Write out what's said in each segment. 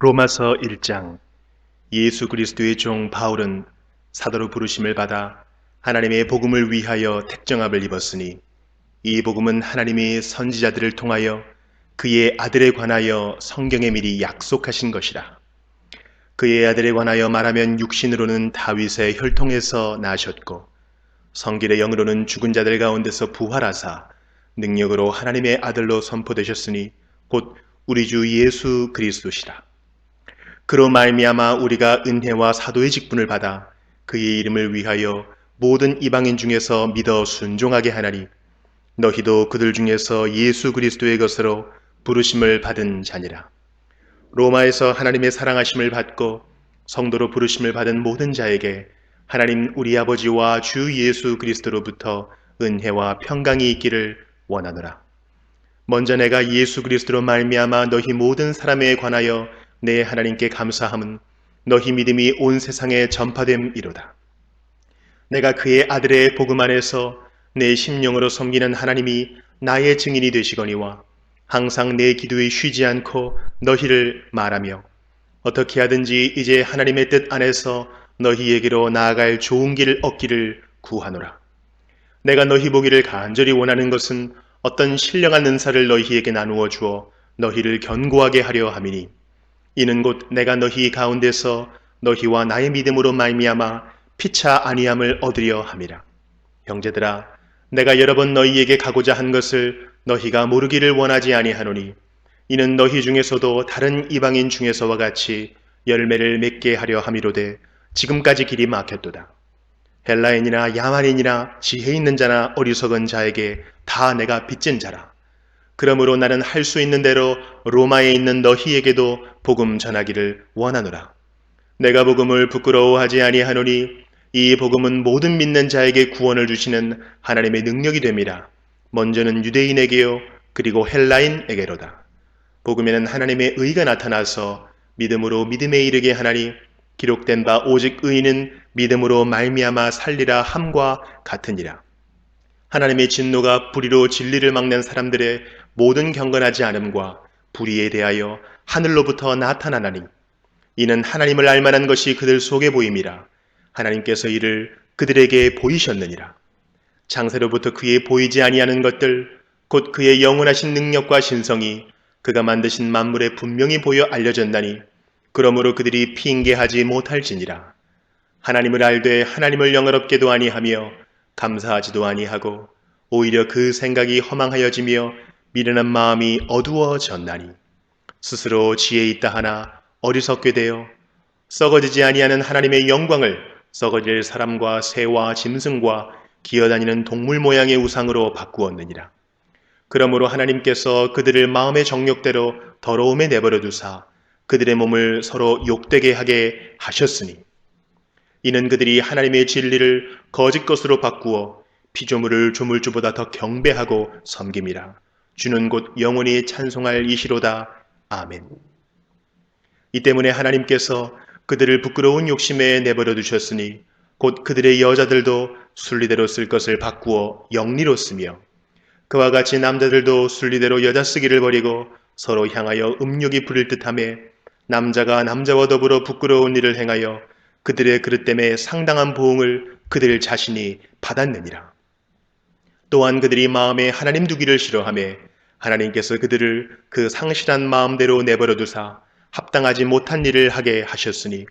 로마서 1장. 예수 그리스도의 종 바울은 사도로 부르심을 받아 하나님의 복음을 위하여 택정함을 입었으니 이 복음은 하나님이 선지자들을 통하여 그의 아들에 관하여 성경에 미리 약속하신 것이라. 그의 아들에 관하여 말하면 육신으로는 다윗의 혈통에서 나셨고 성길의 영으로는 죽은 자들 가운데서 부활하사 능력으로 하나님의 아들로 선포되셨으니 곧 우리 주 예수 그리스도시라. 그로 말미암아 우리가 은혜와 사도의 직분을 받아 그의 이름을 위하여 모든 이방인 중에서 믿어 순종하게 하나니 너희도 그들 중에서 예수 그리스도의 것으로 부르심을 받은 자니라. 로마에서 하나님의 사랑하심을 받고 성도로 부르심을 받은 모든 자에게 하나님 우리 아버지와 주 예수 그리스도로부터 은혜와 평강이 있기를 원하노라. 먼저 내가 예수 그리스도로 말미암아 너희 모든 사람에 관하여 내 하나님께 감사함은 너희 믿음이 온 세상에 전파됨이로다. 내가 그의 아들의 복음 안에서 내 심령으로 섬기는 하나님이 나의 증인이 되시거니와 항상 내 기도에 쉬지 않고 너희를 말하며 어떻게 하든지 이제 하나님의 뜻 안에서 너희에게로 나아갈 좋은 길을 얻기를 구하노라. 내가 너희 보기를 간절히 원하는 것은 어떤 신령한 은사를 너희에게 나누어 주어 너희를 견고하게 하려 함이니 이는 곧 내가 너희 가운데서 너희와 나의 믿음으로 말미암아 피차 아니함을 얻으려 함이라. 형제들아, 내가 여러 번 너희에게 가고자 한 것을 너희가 모르기를 원하지 아니하노니 이는 너희 중에서도 다른 이방인 중에서와 같이 열매를 맺게 하려 함이로되 지금까지 길이 막혔도다. 헬라인이나 야만인이나 지혜 있는 자나 어리석은 자에게 다 내가 빚진 자라. 그러므로 나는 할 수 있는 대로 로마에 있는 너희에게도 복음 전하기를 원하노라. 내가 복음을 부끄러워하지 아니하노니 이 복음은 모든 믿는 자에게 구원을 주시는 하나님의 능력이 됨이라. 먼저는 유대인에게요 그리고 헬라인에게로다. 복음에는 하나님의 의가 나타나서 믿음으로 믿음에 이르게 하나니 기록된 바 오직 의인은 믿음으로 말미암아 살리라 함과 같으니라. 하나님의 진노가 불의로 진리를 막는 사람들의 모든 경건하지 않음과 불의에 대하여 하늘로부터 나타나나니 이는 하나님을 알만한 것이 그들 속에 보임이라. 하나님께서 이를 그들에게 보이셨느니라. 창세로부터 그의 보이지 아니하는 것들 곧 그의 영원하신 능력과 신성이 그가 만드신 만물에 분명히 보여 알려졌나니 그러므로 그들이 핑계하지 못할지니라. 하나님을 알되 하나님을 영어롭게도 아니하며 감사하지도 아니하고 오히려 그 생각이 허망하여지며 미련한 마음이 어두워졌나니 스스로 지혜 있다 하나 어리석게 되어 썩어지지 아니하는 하나님의 영광을 썩어질 사람과 새와 짐승과 기어다니는 동물 모양의 우상으로 바꾸었느니라. 그러므로 하나님께서 그들을 마음의 정욕대로 더러움에 내버려 두사 그들의 몸을 서로 욕되게 하게 하셨으니 이는 그들이 하나님의 진리를 거짓 것으로 바꾸어 피조물을 조물주보다 더 경배하고 섬김이라. 주는 곧 영원히 찬송할 이시로다. 아멘. 이 때문에 하나님께서 그들을 부끄러운 욕심에 내버려 두셨으니 곧 그들의 여자들도 순리대로 쓸 것을 바꾸어 영리로 쓰며 그와 같이 남자들도 순리대로 여자 쓰기를 버리고 서로 향하여 음욕이 부릴 듯하며 남자가 남자와 더불어 부끄러운 일을 행하여 그들의 그릇 때문에 상당한 보응을 그들 자신이 받았느니라. 또한 그들이 마음에 하나님 두기를 싫어하며 하나님께서 그들을 그 상실한 마음대로 내버려 두사 합당하지 못한 일을 하게 하셨으니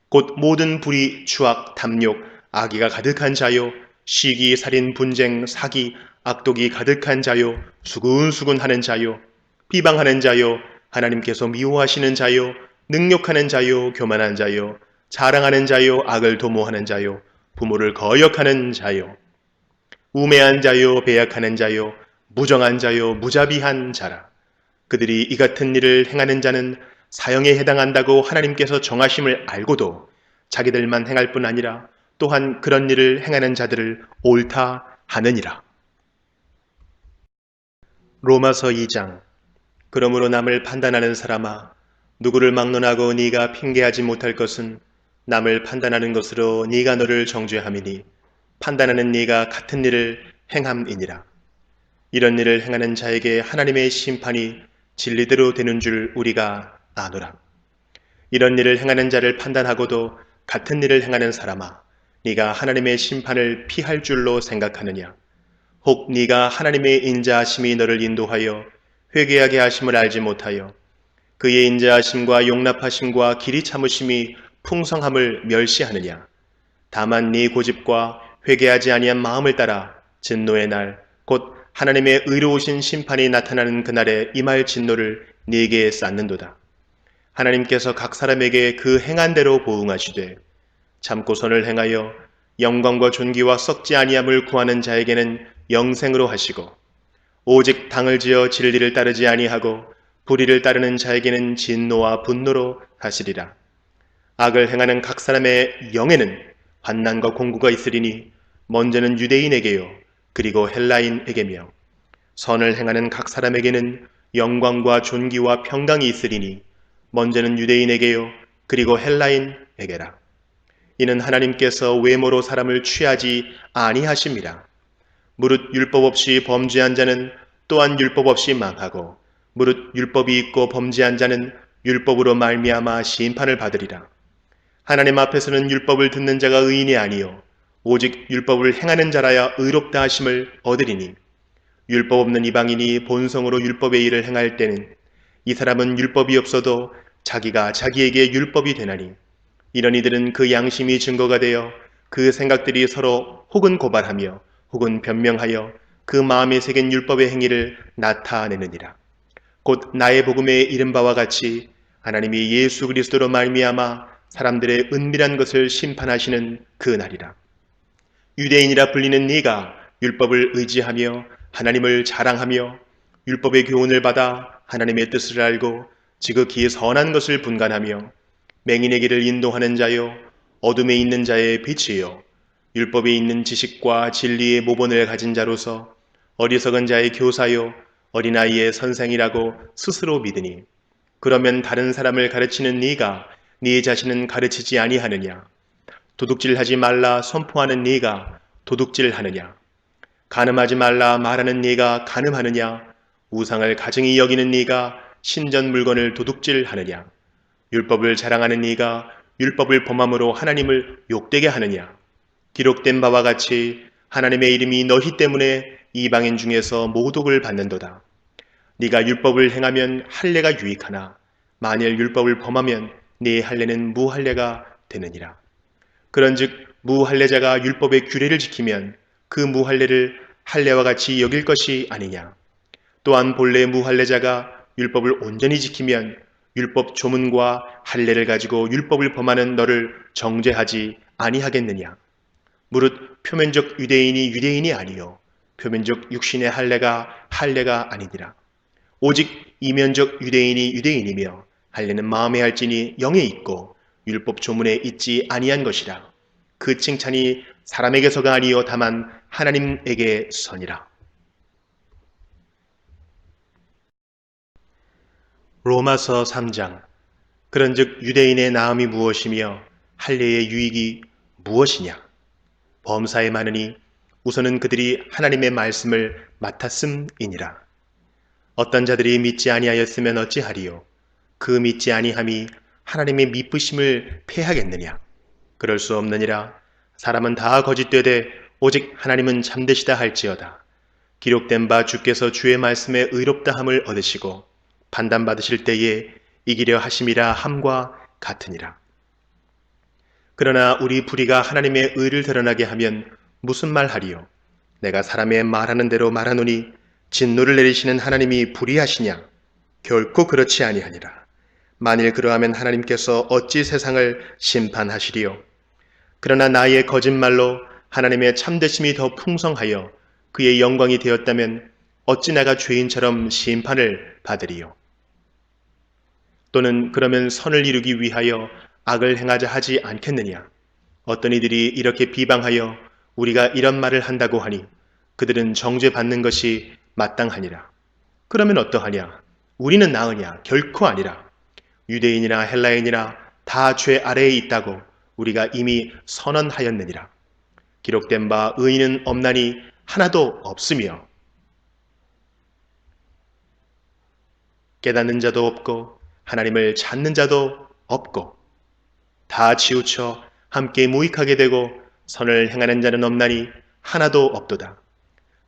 곧 모든 불의, 추악, 탐욕, 악의가 가득한 자요 시기, 살인, 분쟁, 사기, 악독이 가득한 자요 수군수군하는 자요 비방하는 자요 하나님께서 미워하시는 자요 능욕하는 자요 교만한 자요 자랑하는 자요 악을 도모하는 자요 부모를 거역하는 자요 우매한 자요 배약하는 자요 무정한 자요 무자비한 자라. 그들이 이 같은 일을 행하는 자는 사형에 해당한다고 하나님께서 정하심을 알고도 자기들만 행할 뿐 아니라 또한 그런 일을 행하는 자들을 옳다 하느니라. 로마서 2장. 그러므로 남을 판단하는 사람아, 누구를 막론하고 네가 핑계하지 못할 것은 남을 판단하는 것으로 네가 너를 정죄함이니 판단하는 네가 같은 일을 행함이니라. 이런 일을 행하는 자에게 하나님의 심판이 진리대로 되는 줄 우리가 아노라. 이런 일을 행하는 자를 판단하고도 같은 일을 행하는 사람아, 네가 하나님의 심판을 피할 줄로 생각하느냐? 혹 네가 하나님의 인자하심이 너를 인도하여 회개하게 하심을 알지 못하여 그의 인자하심과 용납하심과 길이 참으심이 풍성함을 멸시하느냐? 다만 네 고집과 회개하지 아니한 마음을 따라 진노의 날, 곧 하나님의 의로우신 심판이 나타나는 그날에 임할 진노를 네게 쌓는도다. 하나님께서 각 사람에게 그 행한 대로 보응하시되 참고 선을 행하여 영광과 존귀와 썩지 아니함을 구하는 자에게는 영생으로 하시고 오직 당을 지어 진리를 따르지 아니하고 불의를 따르는 자에게는 진노와 분노로 하시리라. 악을 행하는 각 사람의 영에는 환난과 공고가 있으리니 먼저는 유대인에게요 그리고 헬라인에게며 선을 행하는 각 사람에게는 영광과 존귀와 평강이 있으리니 먼저는 유대인에게요 그리고 헬라인에게라. 이는 하나님께서 외모로 사람을 취하지 아니하심이라. 무릇 율법 없이 범죄한 자는 또한 율법 없이 망하고 무릇 율법이 있고 범죄한 자는 율법으로 말미암아 심판을 받으리라. 하나님 앞에서는 율법을 듣는 자가 의인이 아니요 오직 율법을 행하는 자라야 의롭다 하심을 얻으리니 율법 없는 이방인이 본성으로 율법의 일을 행할 때는 이 사람은 율법이 없어도 자기가 자기에게 율법이 되나니 이런 이들은 그 양심이 증거가 되어 그 생각들이 서로 혹은 고발하며 혹은 변명하여 그 마음에 새긴 율법의 행위를 나타내느니라. 곧 나의 복음에 이른 바와 같이 하나님이 예수 그리스도로 말미암아 사람들의 은밀한 것을 심판하시는 그 날이라. 유대인이라 불리는 네가 율법을 의지하며 하나님을 자랑하며 율법의 교훈을 받아 하나님의 뜻을 알고 지극히 선한 것을 분간하며 맹인의 길을 인도하는 자요 어둠에 있는 자의 빛이요 율법에 있는 지식과 진리의 모본을 가진 자로서 어리석은 자의 교사요 어린아이의 선생이라고 스스로 믿으니 그러면 다른 사람을 가르치는 네가 네 자신은 가르치지 아니하느냐? 도둑질하지 말라 선포하는 네가 도둑질하느냐? 간음하지 말라 말하는 네가 간음하느냐? 우상을 가증히 여기는 네가 신전 물건을 도둑질하느냐? 율법을 자랑하는 네가 율법을 범함으로 하나님을 욕되게 하느냐? 기록된 바와 같이 하나님의 이름이 너희 때문에 이방인 중에서 모독을 받는도다. 네가 율법을 행하면 할례가 유익하나 만일 율법을 범하면 네 할례는 무할례가 되느니라. 그런즉 무할례자가 율법의 규례를 지키면 그 무할례를 할례와 같이 여길 것이 아니냐. 또한 본래 무할례자가 율법을 온전히 지키면 율법 조문과 할례를 가지고 율법을 범하는 너를 정죄하지 아니하겠느냐. 무릇 표면적 유대인이 유대인이 아니요 표면적 육신의 할례가 아니니라. 오직 이면적 유대인이 유대인이며 할례는 마음에 할지니 영에 있고 율법 조문에 있지 아니한 것이라. 그 칭찬이 사람에게서가 아니요 다만 하나님에게 선이라. 로마서 3장. 그런즉 유대인의 나음이 무엇이며 할례의 유익이 무엇이냐? 범사에 많으니 우선은 그들이 하나님의 말씀을 맡았음이니라. 어떤 자들이 믿지 아니하였으면 어찌하리요? 그 믿지 아니함이 하나님의 미쁘심을 패하겠느냐? 그럴 수 없느니라. 사람은 다 거짓되되 오직 하나님은 참되시다 할지어다. 기록된 바 주께서 주의 말씀에 의롭다함을 얻으시고 판단받으실 때에 이기려 하심이라 함과 같으니라. 그러나 우리 불의가 하나님의 의를 드러나게 하면 무슨 말 하리요? 내가 사람의 말하는 대로 말하노니 진노를 내리시는 하나님이 불의하시냐? 결코 그렇지 아니하니라. 만일 그러하면 하나님께서 어찌 세상을 심판하시리요? 그러나 나의 거짓말로 하나님의 참되심이 더 풍성하여 그의 영광이 되었다면 어찌 내가 죄인처럼 심판을 받으리요? 또는 그러면 선을 이루기 위하여 악을 행하자 하지 않겠느냐? 어떤 이들이 이렇게 비방하여 우리가 이런 말을 한다고 하니 그들은 정죄받는 것이 마땅하니라. 그러면 어떠하냐? 우리는 나으냐? 결코 아니라. 유대인이나 헬라인이나 다 죄 아래에 있다고 우리가 이미 선언하였느니라. 기록된 바 의인은 없나니 하나도 없으며 깨닫는 자도 없고 하나님을 찾는 자도 없고 다 치우쳐 함께 무익하게 되고 선을 행하는 자는 없나니 하나도 없도다.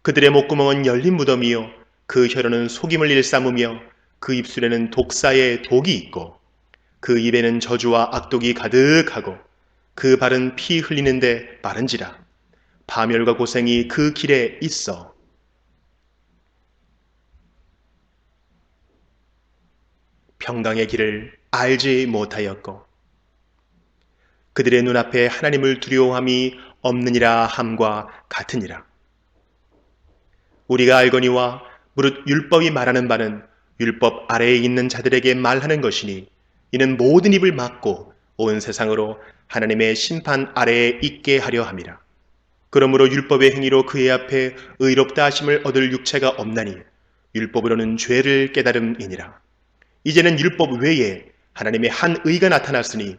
그들의 목구멍은 열린 무덤이요 그 혀로는 속임을 일삼으며 그 입술에는 독사의 독이 있고 그 입에는 저주와 악독이 가득하고 그 발은 피 흘리는데 빠른지라. 파멸과 고생이 그 길에 있어 평강의 길을 알지 못하였고 그들의 눈앞에 하나님을 두려워함이 없느니라 함과 같으니라. 우리가 알거니와 무릇 율법이 말하는 바는 율법 아래에 있는 자들에게 말하는 것이니 이는 모든 입을 막고 온 세상으로 하나님의 심판 아래에 있게 하려 함이라. 그러므로 율법의 행위로 그의 앞에 의롭다 하심을 얻을 육체가 없나니 율법으로는 죄를 깨달음이니라. 이제는 율법 외에 하나님의 한 의가 나타났으니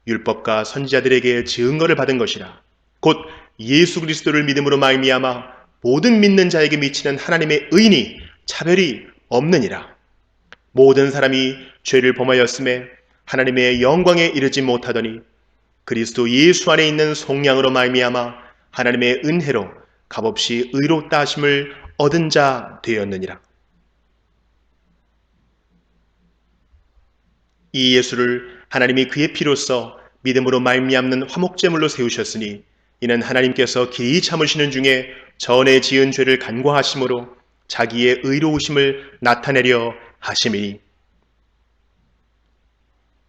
율법과 선지자들에게 증거를 받은 것이라. 곧 예수 그리스도를 믿음으로 말미암아 모든 믿는 자에게 미치는 하나님의 의인이 차별이 없느니라. 모든 사람이 죄를 범하였음에 하나님의 영광에 이르지 못하더니 그리스도 예수 안에 있는 속량으로 말미암아 하나님의 은혜로 값없이 의롭다 하심을 얻은 자 되었느니라. 이 예수를 하나님이 그의 피로써 믿음으로 말미암는 화목제물로 세우셨으니 이는 하나님께서 길이 참으시는 중에 전에 지은 죄를 간과하심으로 자기의 의로우심을 나타내려 하심이니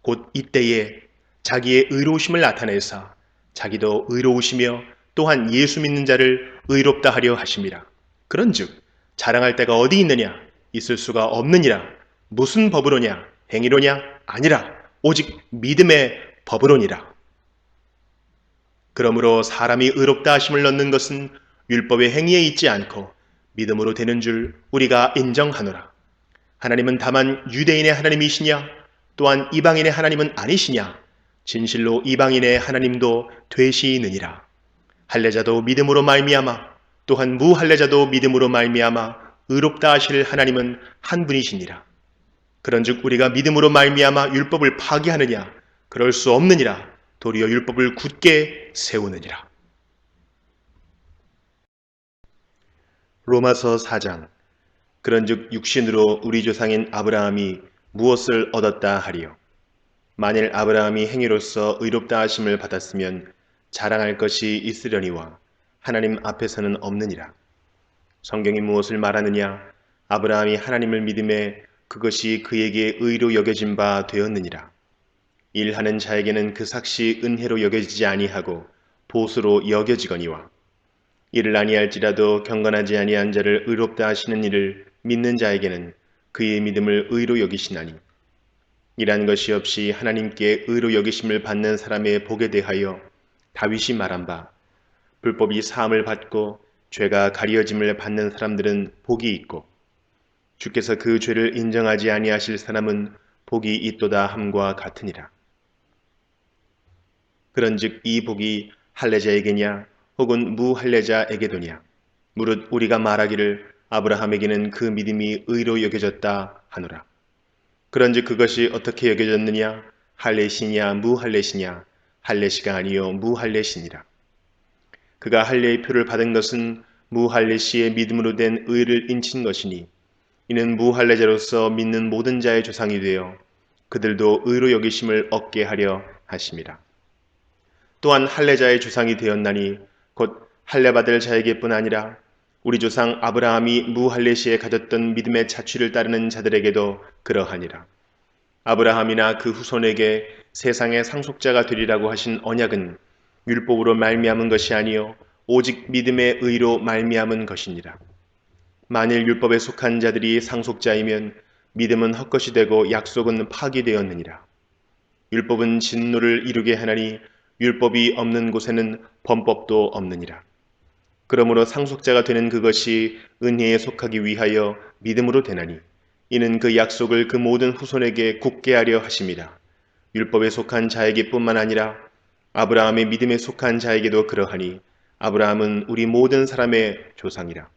곧 이때에 자기의 의로우심을 나타내사 자기도 의로우시며 또한 예수 믿는 자를 의롭다 하려 하심이라. 그런즉 자랑할 데가 어디 있느냐? 있을 수가 없느니라. 무슨 법으로냐? 행위로냐? 아니라 오직 믿음의 법으로니라. 그러므로 사람이 의롭다 하심을 얻는 것은 율법의 행위에 있지 않고 믿음으로 되는 줄 우리가 인정하노라. 하나님은 다만 유대인의 하나님이시냐? 또한 이방인의 하나님은 아니시냐? 진실로 이방인의 하나님도 되시느니라. 할례자도 믿음으로 말미암아 또한 무할례자도 믿음으로 말미암아 의롭다 하실 하나님은 한 분이시니라. 그런즉 우리가 믿음으로 말미암아 율법을 파기하느냐? 그럴 수 없느니라. 도리어 율법을 굳게 세우느니라. 로마서 4장. 그런즉 육신으로 우리 조상인 아브라함이 무엇을 얻었다 하리요? 만일 아브라함이 행위로서 의롭다 하심을 받았으면 자랑할 것이 있으려니와 하나님 앞에서는 없느니라. 성경이 무엇을 말하느냐? 아브라함이 하나님을 믿음에 그것이 그에게 의로 여겨진 바 되었느니라. 일하는 자에게는 그 삭시 은혜로 여겨지지 아니하고 보수로 여겨지거니와 이를 아니할지라도 경건하지 아니한 자를 의롭다 하시는 이를 믿는 자에게는 그의 믿음을 의로 여기시나니 이란 것이 없이 하나님께 의로 여기심을 받는 사람의 복에 대하여 다윗이 말한 바 불법이 사함을 받고 죄가 가리어짐을 받는 사람들은 복이 있고 주께서 그 죄를 인정하지 아니하실 사람은 복이 있도다 함과 같으니라. 그런즉 이 복이 할례자에게냐 혹은 무할례자에게도냐? 무릇 우리가 말하기를 아브라함에게는 그 믿음이 의로 여겨졌다 하노라. 그런즉 그것이 어떻게 여겨졌느냐? 할례시냐 무할례시냐? 할례시가 아니요 무할례시니라. 그가 할례의 표를 받은 것은 무할례시의 믿음으로 된 의를 인친 것이니 이는 무할례자로서 믿는 모든 자의 조상이 되어 그들도 의로 여기심을 얻게 하려 하심이라. 또한 할례자의 조상이 되었나니 곧 할례받을 자에게뿐 아니라 우리 조상 아브라함이 무할례시에 가졌던 믿음의 자취를 따르는 자들에게도 그러하니라. 아브라함이나 그 후손에게 세상의 상속자가 되리라고 하신 언약은 율법으로 말미암은 것이 아니요 오직 믿음의 의로 말미암은 것이니라. 만일 율법에 속한 자들이 상속자이면 믿음은 헛것이 되고 약속은 파기되었느니라. 율법은 진노를 이루게 하나니 율법이 없는 곳에는 범법도 없느니라. 그러므로 상속자가 되는 그것이 은혜에 속하기 위하여 믿음으로 되나니 이는 그 약속을 그 모든 후손에게 굳게 하려 하심이라. 율법에 속한 자에게뿐만 아니라 아브라함의 믿음에 속한 자에게도 그러하니 아브라함은 우리 모든 사람의 조상이라.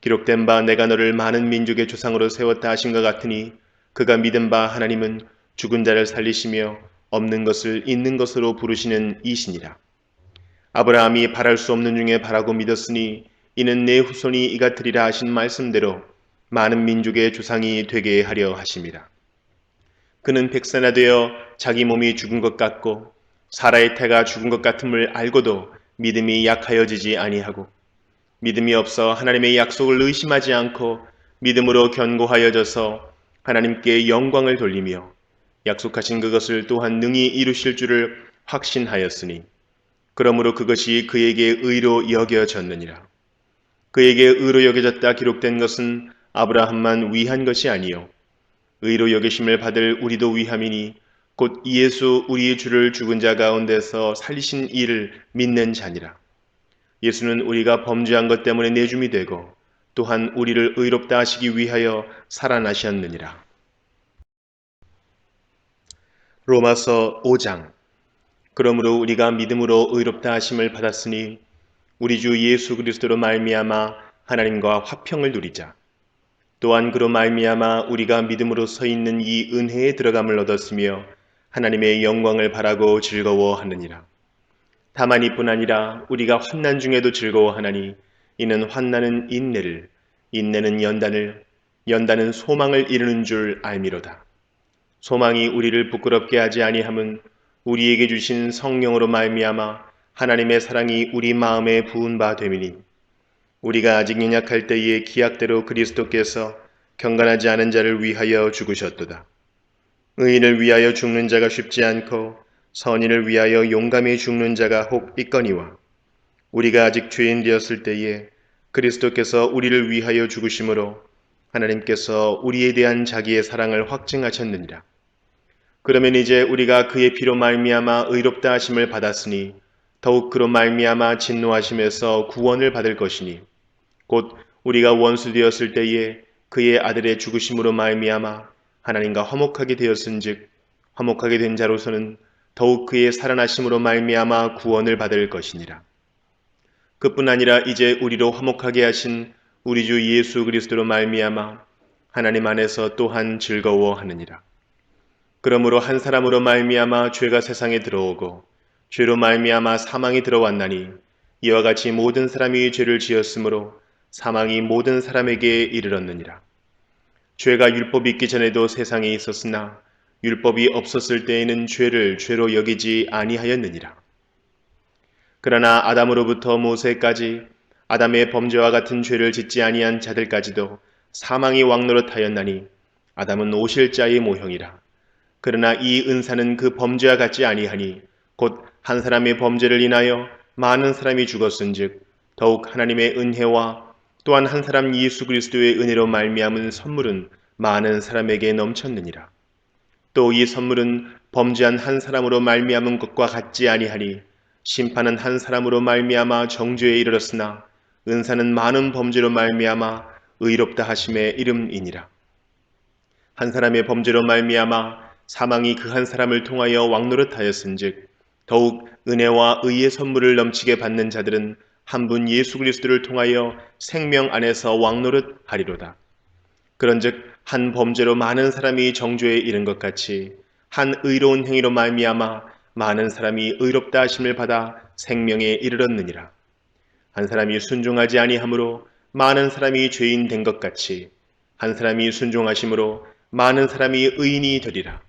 기록된 바 내가 너를 많은 민족의 조상으로 세웠다 하신 것 같으니 그가 믿은 바 하나님은 죽은 자를 살리시며 없는 것을 있는 것으로 부르시는 이시니라. 아브라함이 바랄 수 없는 중에 바라고 믿었으니 이는 내 후손이 이같으리라 하신 말씀대로 많은 민족의 조상이 되게 하려 하심이라. 그는 백세나 되어 자기 몸이 죽은 것 같고 사라의 태가 죽은 것 같음을 알고도 믿음이 약하여지지 아니하고 믿음이 없어 하나님의 약속을 의심하지 않고 믿음으로 견고하여져서 하나님께 영광을 돌리며 약속하신 그것을 또한 능히 이루실 줄을 확신하였으니 그러므로 그것이 그에게 의로 여겨졌느니라. 그에게 의로 여겨졌다 기록된 것은 아브라함만 위한 것이 아니요 의로 여기심을 받을 우리도 위함이니 곧 예수 우리의 주를 죽은 자 가운데서 살리신 이를 믿는 자니라. 예수는 우리가 범죄한 것 때문에 내줌이 되고 또한 우리를 의롭다 하시기 위하여 살아나셨느니라. 로마서 5장. 그러므로 우리가 믿음으로 의롭다 하심을 받았으니 우리 주 예수 그리스도로 말미암아 하나님과 화평을 누리자. 또한 그로 말미암아 우리가 믿음으로 서 있는 이 은혜에 들어감을 얻었으며 하나님의 영광을 바라고 즐거워하느니라. 다만 이뿐 아니라 우리가 환난 중에도 즐거워하나니 이는 환난은 인내를, 인내는 연단을, 연단은 소망을 이루는 줄 알미로다. 소망이 우리를 부끄럽게 하지 아니함은 우리에게 주신 성령으로 말미암아 하나님의 사랑이 우리 마음에 부은 바 됨이니 우리가 아직 연약할 때에 기약대로 그리스도께서 경건하지 않은 자를 위하여 죽으셨도다. 의인을 위하여 죽는 자가 쉽지 않고 선인을 위하여 용감히 죽는 자가 혹 있거니와 우리가 아직 죄인 되었을 때에 그리스도께서 우리를 위하여 죽으심으로 하나님께서 우리에 대한 자기의 사랑을 확증하셨느니라. 그러면 이제 우리가 그의 피로 말미암아 의롭다 하심을 받았으니 더욱 그로 말미암아 진노하심에서 구원을 받을 것이니 곧 우리가 원수 되었을 때에 그의 아들의 죽으심으로 말미암아 하나님과 화목하게 되었은즉 화목하게 된 자로서는 더욱 그의 살아나심으로 말미암아 구원을 받을 것이니라. 그뿐 아니라 이제 우리로 화목하게 하신 우리 주 예수 그리스도로 말미암아 하나님 안에서 또한 즐거워하느니라. 그러므로 한 사람으로 말미암아 죄가 세상에 들어오고 죄로 말미암아 사망이 들어왔나니 이와 같이 모든 사람이 죄를 지었으므로 사망이 모든 사람에게 이르렀느니라. 죄가 율법이 있기 전에도 세상에 있었으나 율법이 없었을 때에는 죄를 죄로 여기지 아니하였느니라. 그러나 아담으로부터 모세까지 아담의 범죄와 같은 죄를 짓지 아니한 자들까지도 사망이 왕노릇하였나니 아담은 오실자의 모형이라. 그러나 이 은사는 그 범죄와 같지 아니하니 곧 한 사람의 범죄를 인하여 많은 사람이 죽었은즉 더욱 하나님의 은혜와 또한 한 사람 예수 그리스도의 은혜로 말미암은 선물은 많은 사람에게 넘쳤느니라. 또 이 선물은 범죄한 한 사람으로 말미암은 것과 같지 아니하니 심판은 한 사람으로 말미암아 정죄에 이르렀으나 은사는 많은 범죄로 말미암아 의롭다 하심의 이름이니라. 한 사람의 범죄로 말미암아 사망이 그 한 사람을 통하여 왕노릇하였은즉 더욱 은혜와 의의 선물을 넘치게 받는 자들은 한 분 예수 그리스도를 통하여 생명 안에서 왕노릇하리로다. 그런즉 한 범죄로 많은 사람이 정죄에 이른 것 같이 한 의로운 행위로 말미암아 많은 사람이 의롭다 하심을 받아 생명에 이르렀느니라. 한 사람이 순종하지 아니함으로 많은 사람이 죄인 된 것 같이 한 사람이 순종하심으로 많은 사람이 의인이 되리라.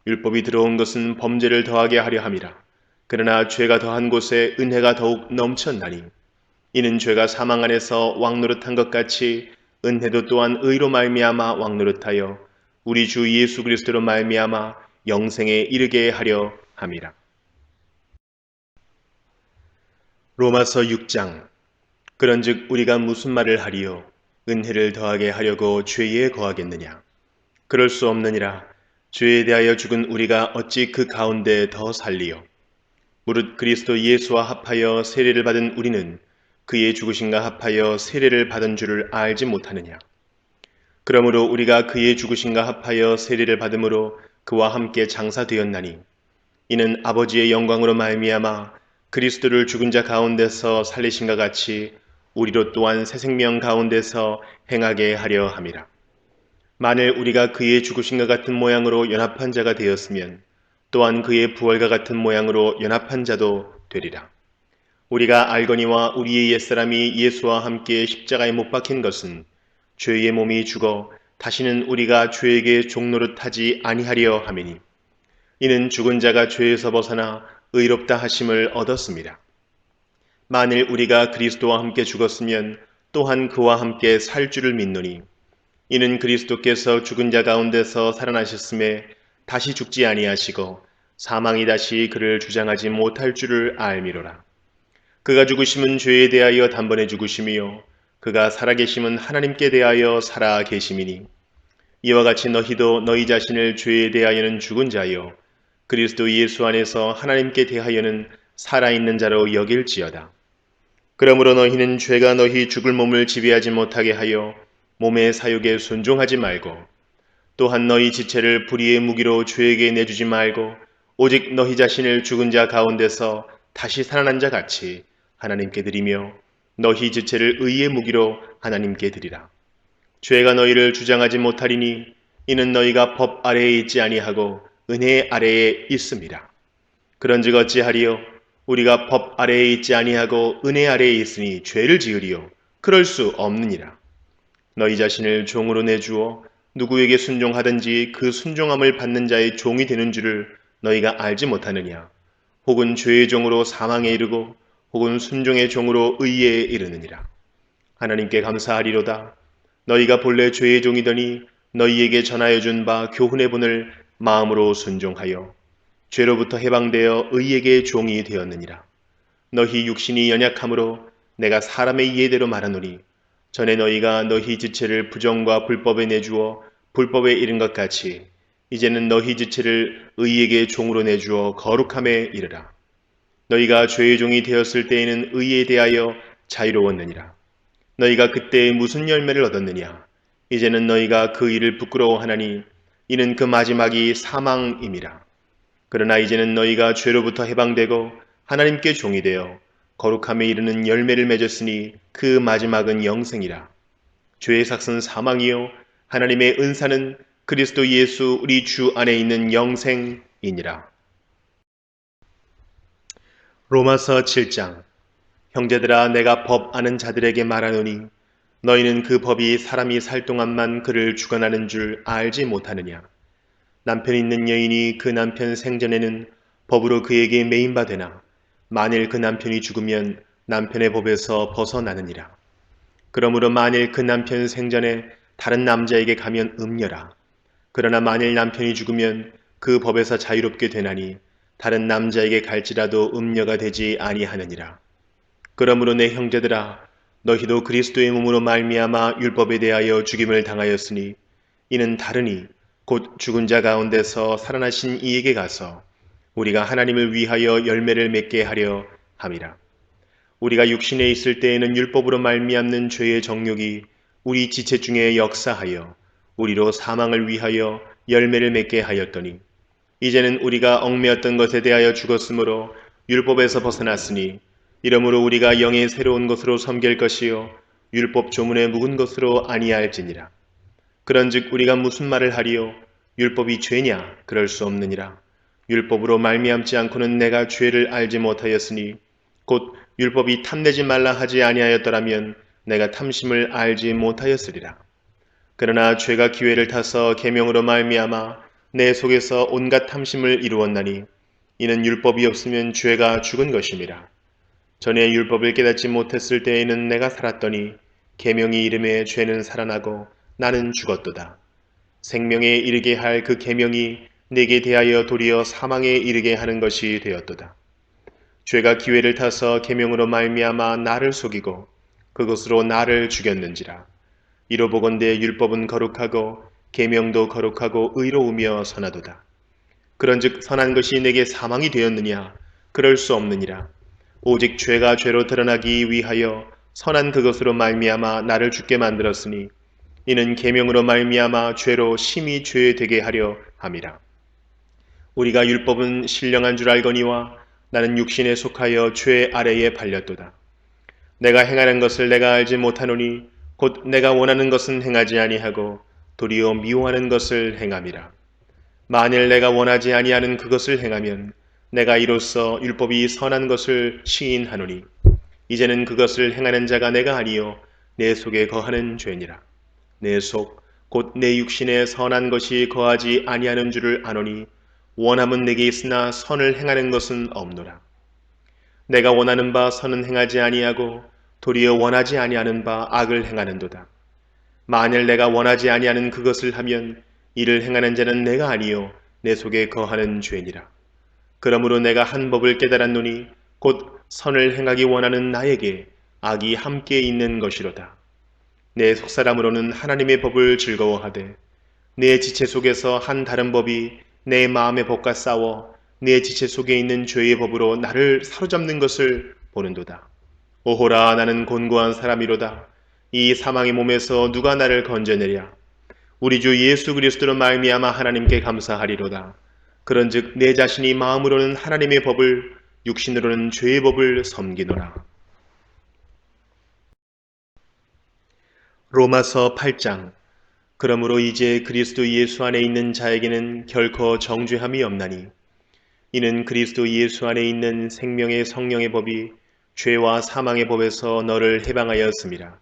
율법이 들어온 것은 범죄를 더하게 하려 함이라. 그러나 죄가 더한 곳에 은혜가 더욱 넘쳤나니 이는 죄가 사망 안에서 왕노릇한 것 같이 은혜도 또한 의로 말미암아 왕노릇하여 우리 주 예수 그리스도로 말미암아 영생에 이르게 하려 함이라. 로마서 6장. 그런즉 우리가 무슨 말을 하리요? 은혜를 더하게 하려고 죄에 거하겠느냐? 그럴 수 없느니라. 죄에 대하여 죽은 우리가 어찌 그 가운데 더 살리요? 무릇 그리스도 예수와 합하여 세례를 받은 우리는 그의 죽으심과 합하여 세례를 받은 줄을 알지 못하느냐? 그러므로 우리가 그의 죽으심과 합하여 세례를 받음으로 그와 함께 장사되었나니 이는 아버지의 영광으로 말미암아 그리스도를 죽은 자 가운데서 살리신과 같이 우리로 또한 새 생명 가운데서 행하게 하려 함이라. 만일 우리가 그의 죽으심과 같은 모양으로 연합한 자가 되었으면 또한 그의 부활과 같은 모양으로 연합한 자도 되리라. 우리가 알거니와 우리의 옛사람이 예수와 함께 십자가에 못 박힌 것은 죄의 몸이 죽어 다시는 우리가 죄에게 종노릇하지 아니하려 함이니, 이는 죽은 자가 죄에서 벗어나 의롭다 하심을 얻었습니다. 만일 우리가 그리스도와 함께 죽었으면 또한 그와 함께 살 줄을 믿노니, 이는 그리스도께서 죽은 자 가운데서 살아나셨음에 다시 죽지 아니하시고 사망이 다시 그를 주장하지 못할 줄을 알미로라. 그가 죽으심은 죄에 대하여 단번에 죽으심이요 그가 살아계심은 하나님께 대하여 살아계심이니, 이와 같이 너희도 너희 자신을 죄에 대하여는 죽은 자요 그리스도 예수 안에서 하나님께 대하여는 살아있는 자로 여길지어다. 그러므로 너희는 죄가 너희 죽을 몸을 지배하지 못하게 하여 몸의 사욕에 순종하지 말고, 또한 너희 지체를 불의의 무기로 죄에게 내주지 말고 오직 너희 자신을 죽은 자 가운데서 다시 살아난 자 같이 하나님께 드리며 너희 지체를 의의 무기로 하나님께 드리라. 죄가 너희를 주장하지 못하리니, 이는 너희가 법 아래에 있지 아니하고 은혜 아래에 있습니다. 그런즉 어찌하리요? 우리가 법 아래에 있지 아니하고 은혜 아래에 있으니 죄를 지으리요? 그럴 수 없느니라. 너희 자신을 종으로 내주어 누구에게 순종하든지 그 순종함을 받는 자의 종이 되는 줄을 너희가 알지 못하느냐? 혹은 죄의 종으로 사망에 이르고 혹은 순종의 종으로 의에 이르느니라. 하나님께 감사하리로다. 너희가 본래 죄의 종이더니 너희에게 전하여 준 바 교훈의 본을 마음으로 순종하여 죄로부터 해방되어 의에게 종이 되었느니라. 너희 육신이 연약함으로 내가 사람의 이해대로 말하노니, 전에 너희가 너희 지체를 부정과 불법에 내주어 불법에 이른 것 같이 이제는 너희 지체를 의에게 종으로 내주어 거룩함에 이르라. 너희가 죄의 종이 되었을 때에는 의에 대하여 자유로웠느니라. 너희가 그때 무슨 열매를 얻었느냐? 이제는 너희가 그 일을 부끄러워하나니, 이는 그 마지막이 사망임이라. 그러나 이제는 너희가 죄로부터 해방되고 하나님께 종이 되어 거룩함에 이르는 열매를 맺었으니 그 마지막은 영생이라. 죄의 삭은 사망이요 하나님의 은사는 그리스도 예수 우리 주 안에 있는 영생이니라. 로마서 7장. 형제들아, 내가 법 아는 자들에게 말하노니, 너희는 그 법이 사람이 살 동안만 그를 주관하는 줄 알지 못하느냐? 남편 있는 여인이 그 남편 생전에는 법으로 그에게 매인바 되나, 만일 그 남편이 죽으면 남편의 법에서 벗어나느니라. 그러므로 만일 그 남편 생전에 다른 남자에게 가면 음녀라. 그러나 만일 남편이 죽으면 그 법에서 자유롭게 되나니 다른 남자에게 갈지라도 음녀가 되지 아니하느니라. 그러므로 내 형제들아, 너희도 그리스도의 몸으로 말미암아 율법에 대하여 죽임을 당하였으니, 이는 다르니 곧 죽은 자 가운데서 살아나신 이에게 가서 우리가 하나님을 위하여 열매를 맺게 하려 함이라. 우리가 육신에 있을 때에는 율법으로 말미암는 죄의 정욕이 우리 지체 중에 역사하여 우리로 사망을 위하여 열매를 맺게 하였더니, 이제는 우리가 얽매였던 것에 대하여 죽었으므로 율법에서 벗어났으니, 이러므로 우리가 영의 새로운 것으로 섬길 것이요 율법 조문에 묵은 것으로 아니할지니라. 그런즉 우리가 무슨 말을 하리요? 율법이 죄냐? 그럴 수 없느니라. 율법으로 말미암지 않고는 내가 죄를 알지 못하였으니, 곧 율법이 탐내지 말라 하지 아니하였더라면 내가 탐심을 알지 못하였으리라. 그러나 죄가 기회를 타서 계명으로 말미암아 내 속에서 온갖 탐심을 이루었나니, 이는 율법이 없으면 죄가 죽은 것임이라. 전에 율법을 깨닫지 못했을 때에는 내가 살았더니 계명이 이름에 죄는 살아나고 나는 죽었도다. 생명에 이르게 할 그 계명이 내게 대하여 도리어 사망에 이르게 하는 것이 되었도다. 죄가 기회를 타서 계명으로 말미암아 나를 속이고 그것으로 나를 죽였는지라. 이로 보건대 율법은 거룩하고 계명도 거룩하고 의로우며 선하도다. 그런즉 선한 것이 내게 사망이 되었느냐? 그럴 수 없느니라. 오직 죄가 죄로 드러나기 위하여 선한 그것으로 말미암아 나를 죽게 만들었으니, 이는 계명으로 말미암아 죄로 심히 죄되게 하려 함이라. 우리가 율법은 신령한 줄 알거니와 나는 육신에 속하여 죄 아래에 팔렸도다. 내가 행하는 것을 내가 알지 못하노니 곧 내가 원하는 것은 행하지 아니하고 도리어 미워하는 것을 행함이라. 만일 내가 원하지 아니하는 그것을 행하면 내가 이로써 율법이 선한 것을 시인하노니 이제는 그것을 행하는 자가 내가 아니요 내 속에 거하는 죄니라. 내 속 곧 내 육신에 선한 것이 거하지 아니하는 줄을 아노니 원함은 내게 있으나 선을 행하는 것은 없노라. 내가 원하는 바 선은 행하지 아니하고 도리어 원하지 아니하는 바 악을 행하는도다. 만일 내가 원하지 아니하는 그것을 하면 이를 행하는 자는 내가 아니요 내 속에 거하는 죄니라. 그러므로 내가 한 법을 깨달았노니 곧 선을 행하기 원하는 나에게 악이 함께 있는 것이로다. 내 속사람으로는 하나님의 법을 즐거워하되 내 지체 속에서 한 다른 법이 내 마음의 법과 싸워 내 지체 속에 있는 죄의 법으로 나를 사로잡는 것을 보는도다. 오호라, 나는 곤고한 사람이로다. 이 사망의 몸에서 누가 나를 건져내랴. 우리 주 예수 그리스도로 말미암아 하나님께 감사하리로다. 그런즉 내 자신이 마음으로는 하나님의 법을, 육신으로는 죄의 법을 섬기노라. 로마서 8장. 그러므로 이제 그리스도 예수 안에 있는 자에게는 결코 정죄함이 없나니 이는 그리스도 예수 안에 있는 생명의 성령의 법이 죄와 사망의 법에서 너를 해방하였음이라.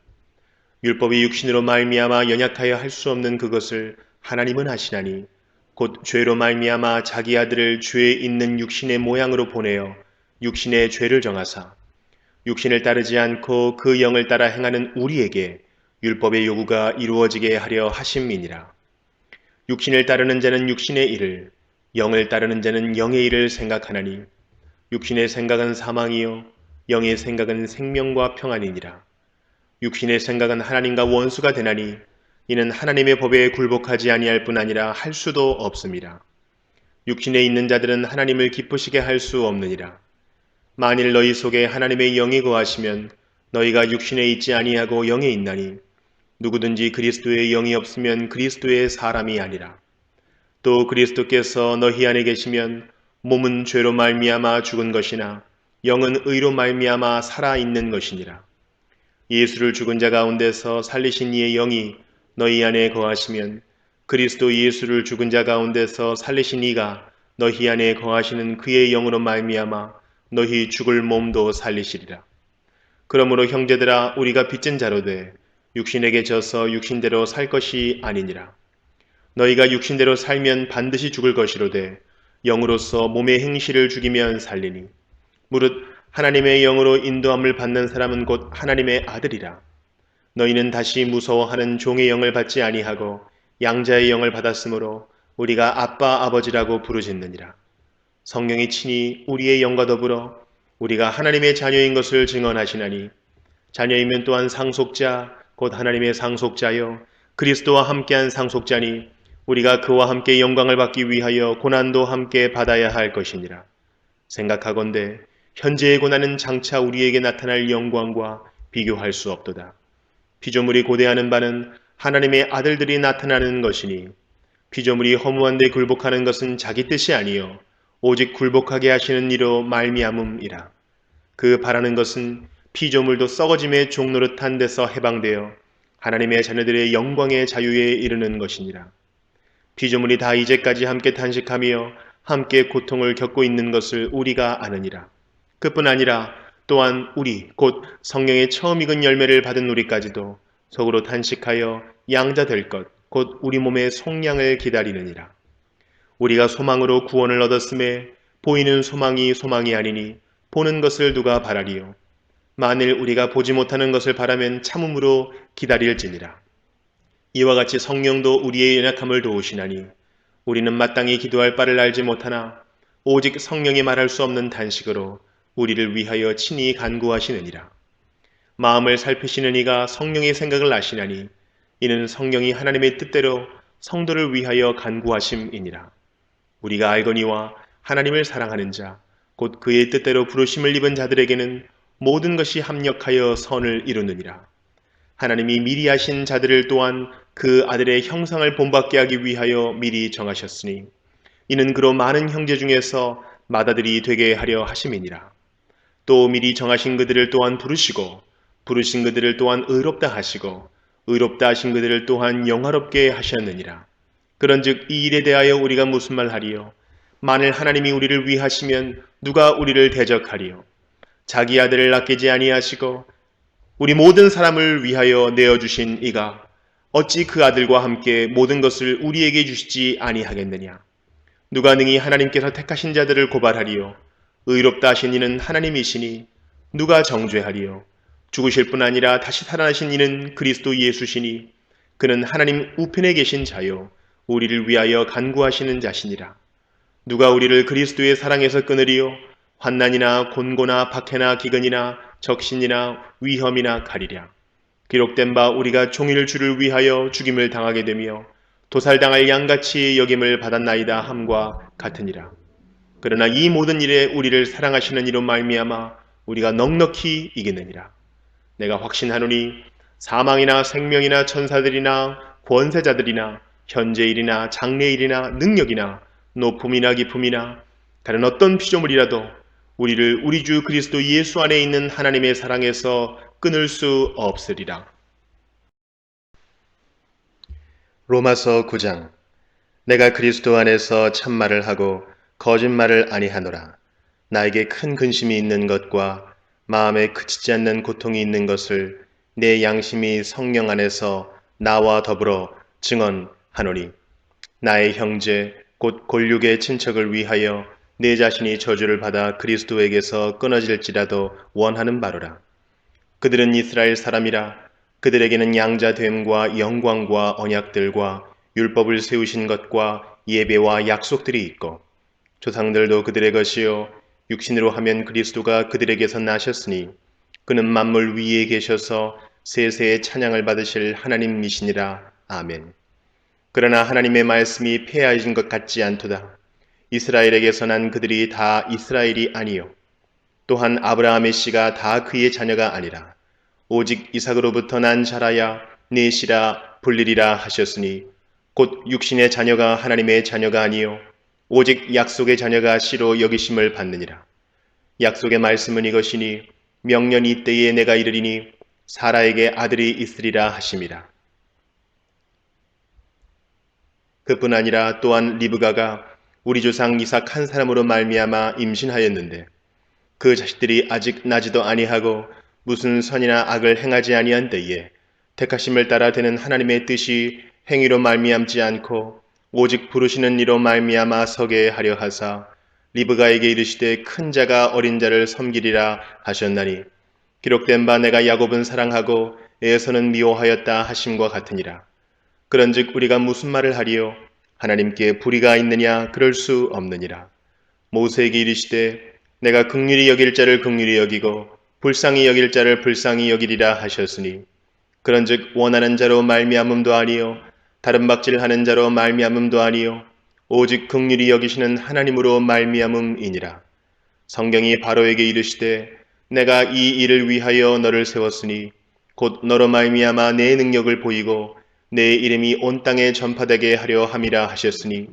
율법이 육신으로 말미암아 연약하여 할 수 없는 그것을 하나님은 하시나니 곧 죄로 말미암아 자기 아들을 죄에 있는 육신의 모양으로 보내어 육신의 죄를 정하사 육신을 따르지 않고 그 영을 따라 행하는 우리에게 율법의 요구가 이루어지게 하려 하심이니라. 육신을 따르는 자는 육신의 일을, 영을 따르는 자는 영의 일을 생각하나니 육신의 생각은 사망이요 영의 생각은 생명과 평안이니라. 육신의 생각은 하나님과 원수가 되나니 이는 하나님의 법에 굴복하지 아니할 뿐 아니라 할 수도 없음이라. 육신에 있는 자들은 하나님을 기쁘시게 할 수 없느니라. 만일 너희 속에 하나님의 영이 거하시면 너희가 육신에 있지 아니하고 영에 있나니 누구든지 그리스도의 영이 없으면 그리스도의 사람이 아니라. 또 그리스도께서 너희 안에 계시면 몸은 죄로 말미암아 죽은 것이나 영은 의로 말미암아 살아있는 것이니라. 예수를 죽은 자 가운데서 살리신 이의 영이 너희 안에 거하시면 그리스도 예수를 죽은 자 가운데서 살리신 이가 너희 안에 거하시는 그의 영으로 말미암아 너희 죽을 몸도 살리시리라. 그러므로 형제들아, 우리가 빚진 자로 돼 육신에게 져서 육신대로 살 것이 아니니라. 너희가 육신대로 살면 반드시 죽을 것이로되 영으로서 몸의 행실을 죽이면 살리니 무릇 하나님의 영으로 인도함을 받는 사람은 곧 하나님의 아들이라. 너희는 다시 무서워하는 종의 영을 받지 아니하고 양자의 영을 받았으므로 우리가 아빠 아버지라고 부르짖느니라. 성령이 친히 우리의 영과 더불어 우리가 하나님의 자녀인 것을 증언하시나니 자녀이면 또한 상속자 곧 하나님의 상속자여 그리스도와 함께한 상속자니 우리가 그와 함께 영광을 받기 위하여 고난도 함께 받아야 할 것이니라. 생각하건대 현재의 고난은 장차 우리에게 나타날 영광과 비교할 수 없도다. 피조물이 고대하는 바는 하나님의 아들들이 나타나는 것이니 피조물이 허무한 데 굴복하는 것은 자기 뜻이 아니요 오직 굴복하게 하시는 이로 말미암음이라. 그 바라는 것은 피조물도 썩어짐의 종노릇한 데서 해방되어 하나님의 자녀들의 영광의 자유에 이르는 것이니라. 피조물이 다 이제까지 함께 탄식하며 함께 고통을 겪고 있는 것을 우리가 아느니라. 그뿐 아니라 또한 우리 곧 성령의 처음 익은 열매를 받은 우리까지도 속으로 탄식하여 양자 될 것 곧 우리 몸의 속량을 기다리느니라. 우리가 소망으로 구원을 얻었음에 보이는 소망이 소망이 아니니 보는 것을 누가 바라리요. 만일 우리가 보지 못하는 것을 바라면 참음으로 기다릴지니라. 이와 같이 성령도 우리의 연약함을 도우시나니 우리는 마땅히 기도할 바를 알지 못하나 오직 성령이 말할 수 없는 단식으로 우리를 위하여 친히 간구하시느니라. 마음을 살피시는 이가 성령의 생각을 아시나니 이는 성령이 하나님의 뜻대로 성도를 위하여 간구하심이니라. 우리가 알거니와 하나님을 사랑하는 자 곧 그의 뜻대로 부르심을 입은 자들에게는 모든 것이 합력하여 선을 이루느니라. 하나님이 미리 하신 자들을 또한 그 아들의 형상을 본받게 하기 위하여 미리 정하셨으니 이는 그로 많은 형제 중에서 맏아들이 되게 하려 하심이니라. 또 미리 정하신 그들을 또한 부르시고 부르신 그들을 또한 의롭다 하시고 의롭다 하신 그들을 또한 영화롭게 하셨느니라. 그런즉 이 일에 대하여 우리가 무슨 말하리요? 만일 하나님이 우리를 위하시면 누가 우리를 대적하리요? 자기 아들을 아끼지 아니하시고 우리 모든 사람을 위하여 내어주신 이가 어찌 그 아들과 함께 모든 것을 우리에게 주시지 아니하겠느냐? 누가 능히 하나님께서 택하신 자들을 고발하리요? 의롭다 하신 이는 하나님이시니 누가 정죄하리요? 죽으실 뿐 아니라 다시 살아나신 이는 그리스도 예수시니 그는 하나님 우편에 계신 자요 우리를 위하여 간구하시는 자시니라. 누가 우리를 그리스도의 사랑에서 끊으리요? 환난이나 곤고나 박해나 기근이나 적신이나 위험이나 가리랴. 기록된 바 우리가 종일 주를 위하여 죽임을 당하게 되며 도살당할 양같이 여김을 받았나이다 함과 같으니라. 그러나 이 모든 일에 우리를 사랑하시는 이로 말미암아 우리가 넉넉히 이기느니라. 내가 확신하노니 사망이나 생명이나 천사들이나 권세자들이나 현재일이나 장래일이나 능력이나 높음이나 깊음이나 다른 어떤 피조물이라도 우리를 우리 주 그리스도 예수 안에 있는 하나님의 사랑에서 끊을 수 없으리라. 로마서 9장. 내가 그리스도 안에서 참말을 하고 거짓말을 아니하노라. 나에게 큰 근심이 있는 것과 마음에 그치지 않는 고통이 있는 것을 내 양심이 성령 안에서 나와 더불어 증언하노니, 나의 형제 곧 골육의 친척을 위하여 내 자신이 저주를 받아 그리스도에게서 끊어질지라도 원하는 바로라. 그들은 이스라엘 사람이라. 그들에게는 양자됨과 영광과 언약들과 율법을 세우신 것과 예배와 약속들이 있고, 조상들도 그들의 것이요 육신으로 하면 그리스도가 그들에게서 나셨으니 그는 만물 위에 계셔서 세세의 찬양을 받으실 하나님이시니라. 아멘. 그러나 하나님의 말씀이 폐하여진 것 같지 않도다. 이스라엘에게서 난 그들이 다 이스라엘이 아니요 또한 아브라함의 씨가 다 그의 자녀가 아니라 오직 이삭으로부터 난 자라야 네 씨라 불리리라 하셨으니, 곧 육신의 자녀가 하나님의 자녀가 아니요 오직 약속의 자녀가 씨로 여기심을 받느니라. 약속의 말씀은 이것이니 명년이 이때에 내가 이르리니 사라에게 아들이 있으리라 하심이라. 그뿐 아니라 또한 리브가가 우리 조상 이삭 한 사람으로 말미암아 임신하였는데 그 자식들이 아직 나지도 아니하고 무슨 선이나 악을 행하지 아니한 때에 택하심을 따라 되는 하나님의 뜻이 행위로 말미암지 않고 오직 부르시는 이로 말미암아 서게 하려 하사 리브가에게 이르시되 큰 자가 어린 자를 섬기리라 하셨나니, 기록된 바 내가 야곱은 사랑하고 에서는 미워하였다 하심과 같으니라. 그런즉 우리가 무슨 말을 하리요? 하나님께 불의가 있느냐? 그럴 수 없느니라. 모세에게 이르시되 내가 긍휼히 여길 자를 긍휼히 여기고 불쌍히 여길 자를 불쌍히 여기리라 하셨으니, 그런즉 원하는 자로 말미암음도 아니요 다른 박질하는 자로 말미암음도 아니요 오직 긍휼히 여기시는 하나님으로 말미암음이니라. 성경이 바로에게 이르시되 내가 이 일을 위하여 너를 세웠으니 곧 너로 말미암아 내 능력을 보이고 내 이름이 온 땅에 전파되게 하려 함이라 하셨으니,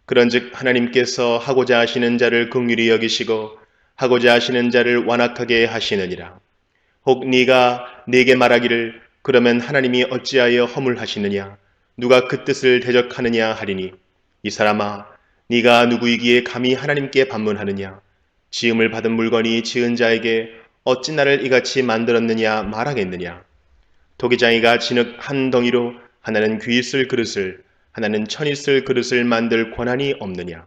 그런즉 하나님께서 하고자 하시는 자를 긍휼히 여기시고 하고자 하시는 자를 완악하게 하시느니라. 혹 네가 내게 말하기를 그러면 하나님이 어찌하여 허물하시느냐? 누가 그 뜻을 대적하느냐 하리니, 이 사람아 네가 누구이기에 감히 하나님께 반문하느냐? 지음을 받은 물건이 지은 자에게 어찌 나를 이같이 만들었느냐 말하겠느냐? 도기장이가 진흙 한 덩이로 하나는 귀 있을 그릇을 하나는 천 있을 그릇을 만들 권한이 없느냐?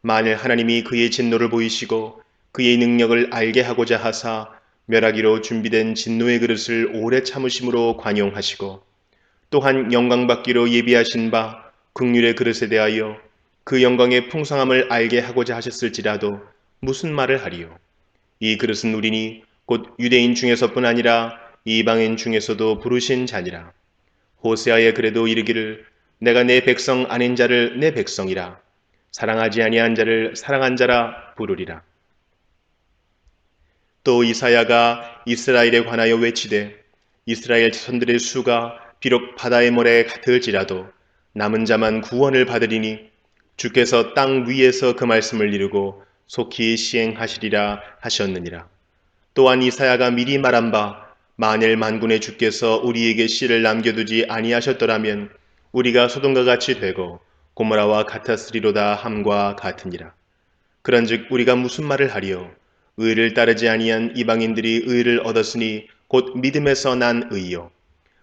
만일 하나님이 그의 진노를 보이시고 그의 능력을 알게 하고자 하사 멸하기로 준비된 진노의 그릇을 오래 참으심으로 관용하시고 또한 영광받기로 예비하신 바 긍휼의 그릇에 대하여 그 영광의 풍성함을 알게 하고자 하셨을지라도 무슨 말을 하리요? 이 그릇은 우리니 곧 유대인 중에서뿐 아니라 이방인 중에서도 부르신 자니라. 호세아에 그래도 이르기를 내가 내 백성 아닌 자를 내 백성이라 사랑하지 아니한 자를 사랑한 자라 부르리라. 또 이사야가 이스라엘에 관하여 외치되 이스라엘 자손들의 수가 비록 바다의 모래 같을지라도 남은 자만 구원을 받으리니 주께서 땅 위에서 그 말씀을 이루고 속히 시행하시리라 하셨느니라. 또한 이사야가 미리 말한 바 만일 만군의 주께서 우리에게 씨를 남겨두지 아니하셨더라면 우리가 소돔과 같이 되고 고모라와 같았으리로다 함과 같으니라. 그런즉 우리가 무슨 말을 하리요? 의를 따르지 아니한 이방인들이 의를 얻었으니 곧 믿음에서 난 의요.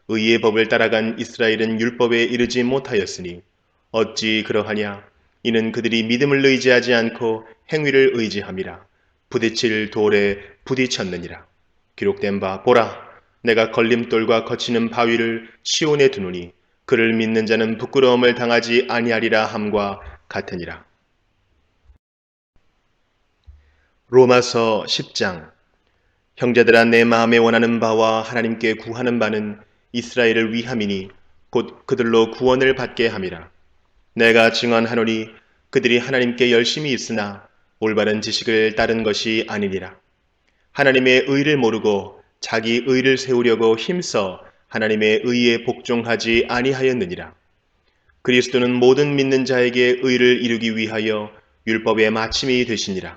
의의 법을 따라간 이스라엘은 율법에 이르지 못하였으니 어찌 그러하냐? 이는 그들이 믿음을 의지하지 않고 행위를 의지함이라. 부딪힐 돌에 부딪혔느니라. 기록된 바 보라, 내가 걸림돌과 거치는 바위를 시온에 두노니 그를 믿는 자는 부끄러움을 당하지 아니하리라 함과 같으니라. 로마서 10장. 형제들아, 내 마음에 원하는 바와 하나님께 구하는 바는 이스라엘을 위함이니 곧 그들로 구원을 받게 함이라. 내가 증언하노니 그들이 하나님께 열심히 있으나 올바른 지식을 따른 것이 아니니라. 하나님의 의를 모르고 자기 의를 세우려고 힘써 하나님의 의에 복종하지 아니하였느니라. 그리스도는 모든 믿는 자에게 의를 이루기 위하여 율법의 마침이 되시니라.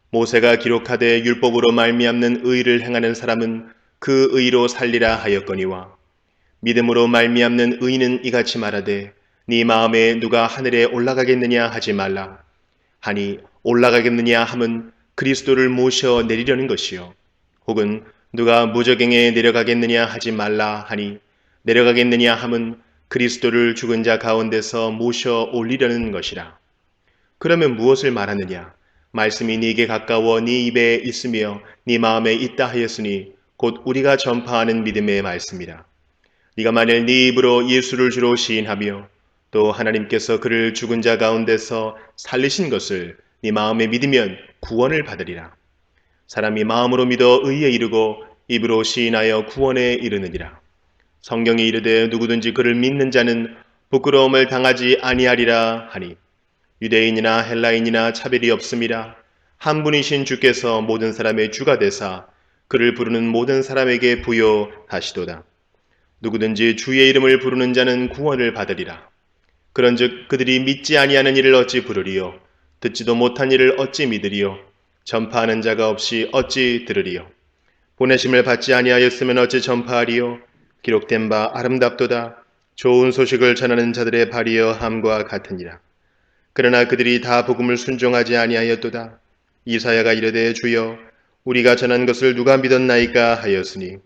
모세가 기록하되 율법으로 말미암는 의를 행하는 사람은 그 의로 살리라 하였거니와 믿음으로 말미암는 의는 이같이 말하되 네 마음에 누가 하늘에 올라가겠느냐 하지 말라 하니 올라가겠느냐 함은 그리스도를 모셔 내리려는 것이요 혹은 누가 무저갱에 내려가겠느냐 하지 말라 하니 내려가겠느냐 함은 그리스도를 죽은 자 가운데서 모셔 올리려는 것이라. 그러면 무엇을 말하느냐? 말씀이 네게 가까워 네 입에 있으며 네 마음에 있다 하였으니 곧 우리가 전파하는 믿음의 말씀이라. 네가 만일 네 입으로 예수를 주로 시인하며 또 하나님께서 그를 죽은 자 가운데서 살리신 것을 네 마음에 믿으면 구원을 받으리라. 사람이 마음으로 믿어 의에 이르고 입으로 시인하여 구원에 이르느니라. 성경에 이르되 누구든지 그를 믿는 자는 부끄러움을 당하지 아니하리라 하니 유대인이나 헬라인이나 차별이 없음이라. 한 분이신 주께서 모든 사람의 주가 되사 그를 부르는 모든 사람에게 부여하시도다. 누구든지 주의 이름을 부르는 자는 구원을 받으리라. 그런즉 그들이 믿지 아니하는 일을 어찌 부르리요? 듣지도 못한 일을 어찌 믿으리요? 전파하는 자가 없이 어찌 들으리요? 보내심을 받지 아니하였으면 어찌 전파하리요? 기록된 바 아름답도다. 좋은 소식을 전하는 자들의 발이여 함과 같으니라. 그러나 그들이 다 복음을 순종하지 아니하였도다. 이사야가 이르되 주여 우리가 전한 것을 누가 믿었나이까 하였으니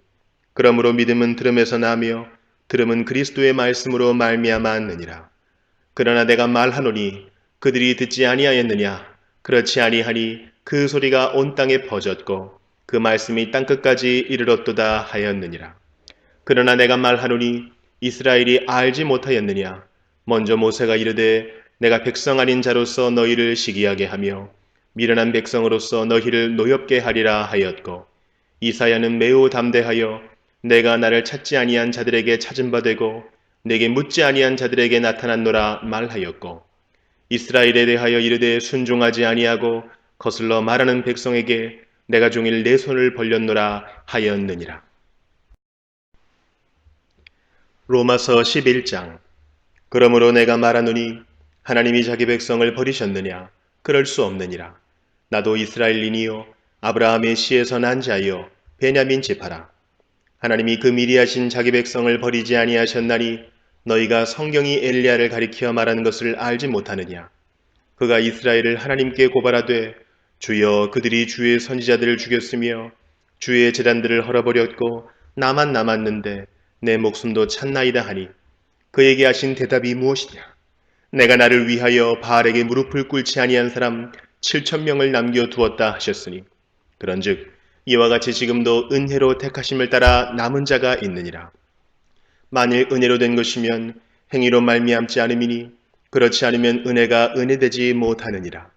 그러므로 믿음은 들음에서 나며 들음은 그리스도의 말씀으로 말미암았느니라. 그러나 내가 말하노니 그들이 듣지 아니하였느냐? 그렇지 아니하니 그 소리가 온 땅에 퍼졌고 그 말씀이 땅끝까지 이르렀도다 하였느니라. 그러나 내가 말하노니 이스라엘이 알지 못하였느냐? 먼저 모세가 이르되 내가 백성 아닌 자로서 너희를 시기하게 하며 미련한 백성으로서 너희를 노엽게 하리라 하였고 이사야는 매우 담대하여 내가 나를 찾지 아니한 자들에게 찾은 바 되고 내게 묻지 아니한 자들에게 나타났노라 말하였고 이스라엘에 대하여 이르되 순종하지 아니하고 거슬러 말하는 백성에게 내가 종일 내 손을 벌렸노라 하였느니라. 로마서 11장. 그러므로 내가 말하노니 하나님이 자기 백성을 버리셨느냐? 그럴 수 없느니라. 나도 이스라엘인이요 아브라함의 씨에서 난 자요 베냐민 지파라. 하나님이 그 미리 하신 자기 백성을 버리지 아니하셨나니 너희가 성경이 엘리야를 가리켜 말하는 것을 알지 못하느냐? 그가 이스라엘을 하나님께 고발하되 주여 그들이 주의 선지자들을 죽였으며 주의 제단들을 헐어버렸고 나만 남았는데 내 목숨도 찾나이다 하니 그에게 하신 대답이 무엇이냐? 내가 나를 위하여 바알에게 무릎을 꿇지 아니한 사람 7,000명을 남겨두었다 하셨으니 그런즉 이와 같이 지금도 은혜로 택하심을 따라 남은 자가 있느니라. 만일 은혜로 된 것이면 행위로 말미암지 않음이니 그렇지 않으면 은혜가 은혜되지 못하느니라.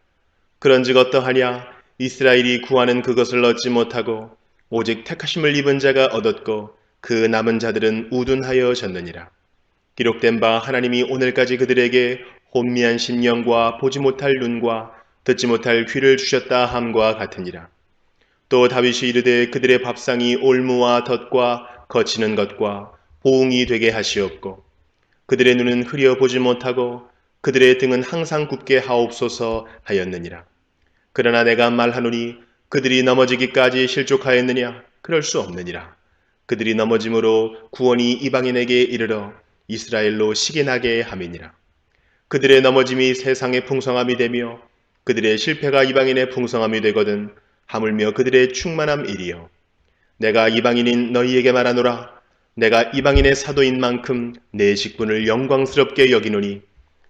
그런즉 어떠하냐? 이스라엘이 구하는 그것을 얻지 못하고 오직 택하심을 입은 자가 얻었고 그 남은 자들은 우둔하여졌느니라. 기록된 바 하나님이 오늘까지 그들에게 혼미한 심령과 보지 못할 눈과 듣지 못할 귀를 주셨다 함과 같으니라. 또 다윗이 이르되 그들의 밥상이 올무와 덫과 거치는 것과 보응이 되게 하시옵고 그들의 눈은 흐려 보지 못하고 그들의 등은 항상 굽게 하옵소서 하였느니라. 그러나 내가 말하노니 그들이 넘어지기까지 실족하였느냐? 그럴 수 없느니라. 그들이 넘어짐으로 구원이 이방인에게 이르러 이스라엘로 시게 나게 함이니라. 그들의 넘어짐이 세상의 풍성함이 되며 그들의 실패가 이방인의 풍성함이 되거든 하물며 그들의 충만함이리요. 내가 이방인인 너희에게 말하노라. 내가 이방인의 사도인 만큼 내 직분을 영광스럽게 여기노니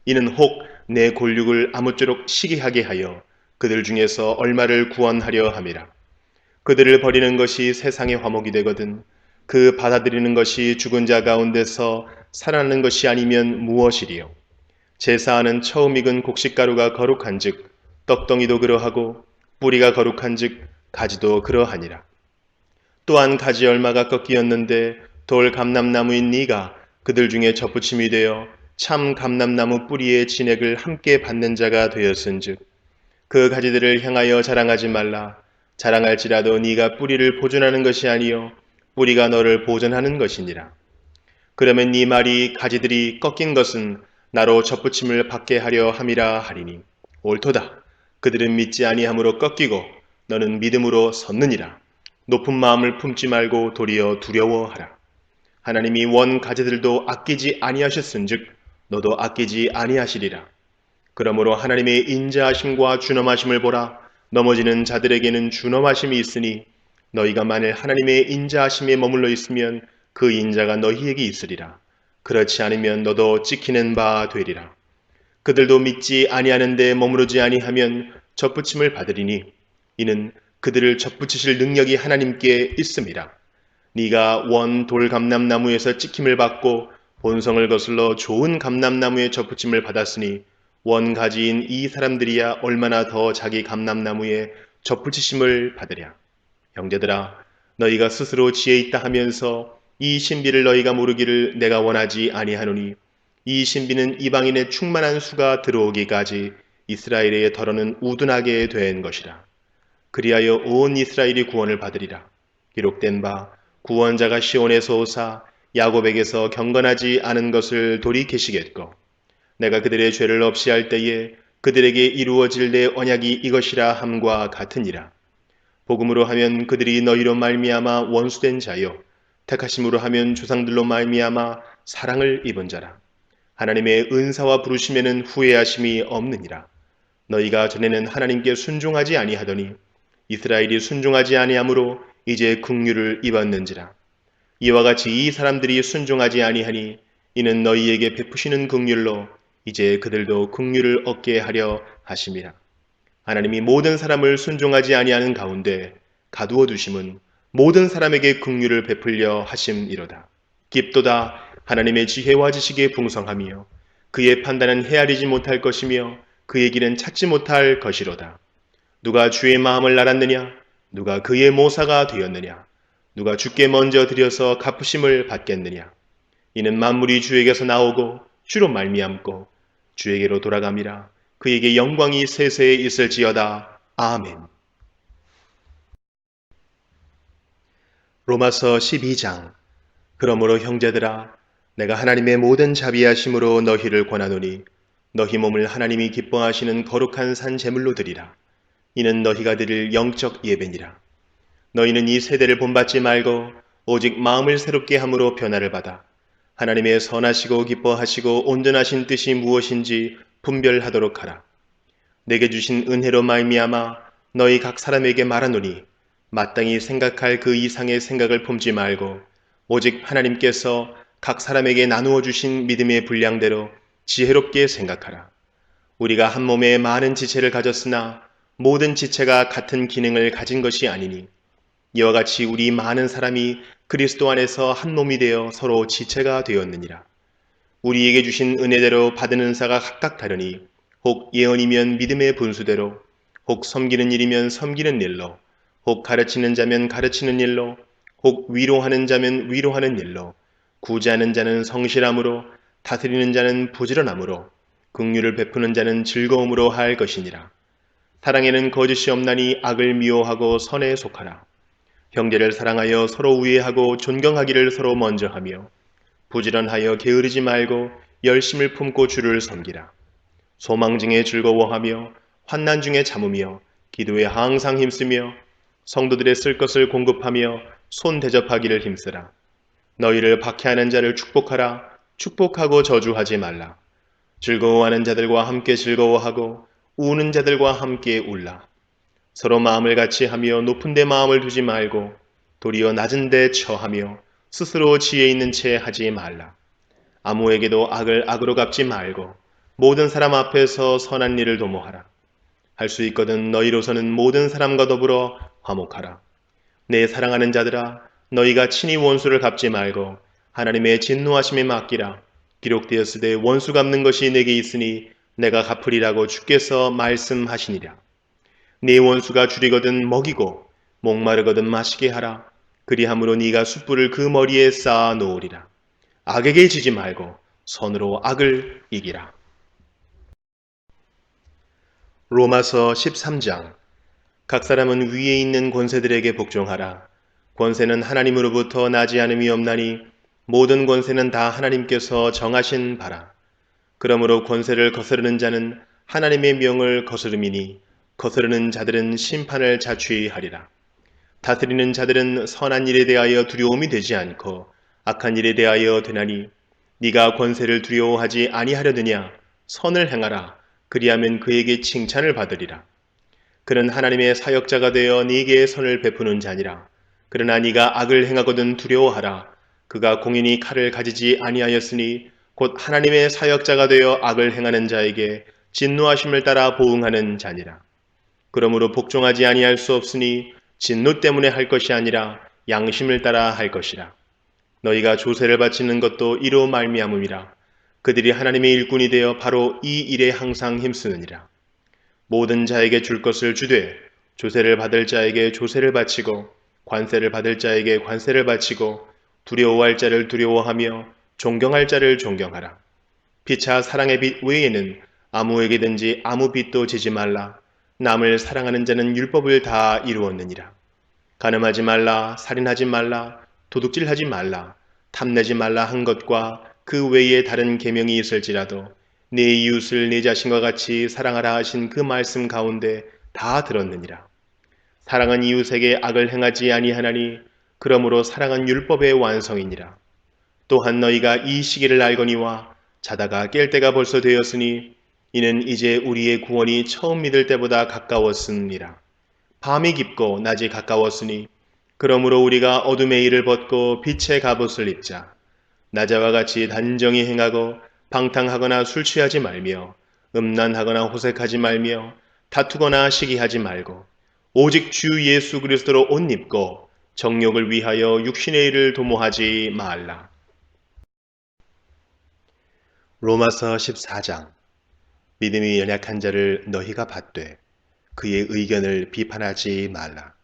이는 혹 내 골육을 아무쪼록 시기하게 하여 그들 중에서 얼마를 구원하려 함이라. 그들을 버리는 것이 세상의 화목이 되거든 그 받아들이는 것이 죽은 자 가운데서 살아나는 것이 아니면 무엇이리요. 제사하는 처음 익은 곡식가루가 거룩한즉 떡덩이도 그러하고 뿌리가 거룩한즉 가지도 그러하니라. 또한 가지 얼마가 꺾이었는데 돌 감람나무인 네가 그들 중에 접붙임이 되어 참 감람나무 뿌리의 진액을 함께 받는 자가 되었은즉 그 가지들을 향하여 자랑하지 말라. 자랑할지라도 네가 뿌리를 보존하는 것이 아니요 뿌리가 너를 보존하는 것이니라. 그러면 네 말이 가지들이 꺾인 것은 나로 접붙임을 받게 하려 함이라 하리니 옳도다. 그들은 믿지 아니함으로 꺾이고 너는 믿음으로 섰느니라. 높은 마음을 품지 말고 도리어 두려워하라. 하나님이 원 가지들도 아끼지 아니하셨은즉 너도 아끼지 아니하시리라. 그러므로 하나님의 인자하심과 준엄하심을 보라. 넘어지는 자들에게는 준엄하심이 있으니 너희가 만일 하나님의 인자하심에 머물러 있으면 그 인자가 너희에게 있으리라. 그렇지 않으면 너도 찍히는 바 되리라. 그들도 믿지 아니하는데 머무르지 아니하면 접붙임을 받으리니 이는 그들을 접붙이실 능력이 하나님께 있음이라. 네가 원 돌 감람나무에서 찍힘을 받고 본성을 거슬러 좋은 감람나무에 접붙임을 받았으니 원 가지인 이 사람들이야 얼마나 더 자기 감람나무에 접붙이심을 받으랴. 형제들아, 너희가 스스로 지혜 있다 하면서 이 신비를 너희가 모르기를 내가 원하지 아니하노니 이 신비는 이방인의 충만한 수가 들어오기까지 이스라엘의 덜어는 우둔하게 된 것이라. 그리하여 온 이스라엘이 구원을 받으리라. 기록된 바 구원자가 시온에서 오사 야곱에게서 경건하지 않은 것을 돌이키시겠고 내가 그들의 죄를 없이 할 때에 그들에게 이루어질 내 언약이 이것이라 함과 같으니라. 복음으로 하면 그들이 너희로 말미암아 원수된 자요 택하심으로 하면 조상들로 말미암아 사랑을 입은 자라. 하나님의 은사와 부르심에는 후회하심이 없느니라. 너희가 전에는 하나님께 순종하지 아니하더니 이스라엘이 순종하지 아니하므로 이제 긍휼을 입었는지라. 이와 같이 이 사람들이 순종하지 아니하니 이는 너희에게 베푸시는 긍휼로 이제 그들도 긍휼을 얻게 하려 하심이라. 하나님이 모든 사람을 순종하지 아니하는 가운데 가두어 두심은 모든 사람에게 긍휼을 베풀려 하심이로다. 깊도다. 하나님의 지혜와 지식에 풍성하며 그의 판단은 헤아리지 못할 것이며 그의 길은 찾지 못할 것이로다. 누가 주의 마음을 알았느냐? 누가 그의 모사가 되었느냐? 누가 주께 먼저 드려서 갚으심을 받겠느냐? 이는 만물이 주에게서 나오고 주로 말미암고 주에게로 돌아감이라. 그에게 영광이 세세에 있을지어다. 아멘. 로마서 12장. 그러므로 형제들아, 내가 하나님의 모든 자비하심으로 너희를 권하노니 너희 몸을 하나님이 기뻐하시는 거룩한 산 제물로 드리라. 이는 너희가 드릴 영적 예배니라. 너희는 이 세대를 본받지 말고 오직 마음을 새롭게 함으로 변화를 받아 하나님의 선하시고 기뻐하시고 온전하신 뜻이 무엇인지 분별하도록 하라. 내게 주신 은혜로 말미암아 너희 각 사람에게 말하노니 마땅히 생각할 그 이상의 생각을 품지 말고 오직 하나님께서 각 사람에게 나누어 주신 믿음의 분량대로 지혜롭게 생각하라. 우리가 한 몸에 많은 지체를 가졌으나 모든 지체가 같은 기능을 가진 것이 아니니 이와 같이 우리 많은 사람이 그리스도 안에서 한 몸이 되어 서로 지체가 되었느니라. 우리에게 주신 은혜대로 받은 은사가 각각 다르니 혹 예언이면 믿음의 분수대로, 혹 섬기는 일이면 섬기는 일로, 혹 가르치는 자면 가르치는 일로, 혹 위로하는 자면 위로하는 일로, 구제하는 자는 성실함으로, 다스리는 자는 부지런함으로, 긍휼을 베푸는 자는 즐거움으로 할 것이니라. 사랑에는 거짓이 없나니 악을 미워하고 선에 속하라. 형제를 사랑하여 서로 우애하고 존경하기를 서로 먼저 하며 부지런하여 게으르지 말고 열심을 품고 주를 섬기라. 소망 중에 즐거워하며 환난 중에 참으며 기도에 항상 힘쓰며 성도들의 쓸 것을 공급하며 손 대접하기를 힘쓰라. 너희를 박해하는 자를 축복하라. 축복하고 저주하지 말라. 즐거워하는 자들과 함께 즐거워하고 우는 자들과 함께 울라. 서로 마음을 같이 하며 높은 데 마음을 두지 말고 도리어 낮은 데 처하며 스스로 지혜 있는 채 하지 말라. 아무에게도 악을 악으로 갚지 말고 모든 사람 앞에서 선한 일을 도모하라. 할 수 있거든 너희로서는 모든 사람과 더불어 화목하라. 내 사랑하는 자들아, 너희가 친히 원수를 갚지 말고 하나님의 진노하심에 맡기라. 기록되었으되 원수 갚는 것이 내게 있으니 내가 갚으리라고 주께서 말씀하시니라. 네 원수가 줄이거든 먹이고 목마르거든 마시게 하라. 그리함으로 네가 숯불을 그 머리에 쌓아 놓으리라. 악에게 지지 말고 선으로 악을 이기라. 로마서 13장. 각 사람은 위에 있는 권세들에게 복종하라. 권세는 하나님으로부터 나지 않음이 없나니 모든 권세는 다 하나님께서 정하신 바라. 그러므로 권세를 거스르는 자는 하나님의 명을 거스름이니 거스르는 자들은 심판을 자취하리라. 다스리는 자들은 선한 일에 대하여 두려움이 되지 않고 악한 일에 대하여 되나니 네가 권세를 두려워하지 아니하려느냐. 선을 행하라. 그리하면 그에게 칭찬을 받으리라. 그는 하나님의 사역자가 되어 네게 선을 베푸는 자니라. 그러나 네가 악을 행하거든 두려워하라. 그가 공인이 칼을 가지지 아니하였으니 곧 하나님의 사역자가 되어 악을 행하는 자에게 진노하심을 따라 보응하는 자니라. 그러므로 복종하지 아니할 수 없으니 진노 때문에 할 것이 아니라 양심을 따라 할 것이라. 너희가 조세를 바치는 것도 이로 말미암음이라. 그들이 하나님의 일꾼이 되어 바로 이 일에 항상 힘쓰느니라. 모든 자에게 줄 것을 주되 조세를 받을 자에게 조세를 바치고 관세를 받을 자에게 관세를 바치고 두려워할 자를 두려워하며 존경할 자를 존경하라. 피차 사랑의 빛 외에는 아무에게든지 아무 빛도 지지 말라. 남을 사랑하는 자는 율법을 다 이루었느니라. 간음하지 말라, 살인하지 말라, 도둑질하지 말라, 탐내지 말라 한 것과 그 외에 다른 계명이 있을지라도 네 이웃을 네 자신과 같이 사랑하라 하신 그 말씀 가운데 다 들었느니라. 사랑은 이웃에게 악을 행하지 아니하나니 그러므로 사랑은 율법의 완성이니라. 또한 너희가 이 시기를 알거니와 자다가 깰 때가 벌써 되었으니 이는 이제 우리의 구원이 처음 믿을 때보다 가까웠음이라. 밤이 깊고 낮이 가까웠으니 그러므로 우리가 어둠의 일을 벗고 빛의 갑옷을 입자. 낮아와 같이 단정히 행하고 방탕하거나 술 취하지 말며 음란하거나 호색하지 말며 다투거나 시기하지 말고 오직 주 예수 그리스도로 옷 입고 정욕을 위하여 육신의 일을 도모하지 말라. 로마서 14장. 믿음이 연약한 자를 너희가 받되 그의 의견을 비판하지 말라.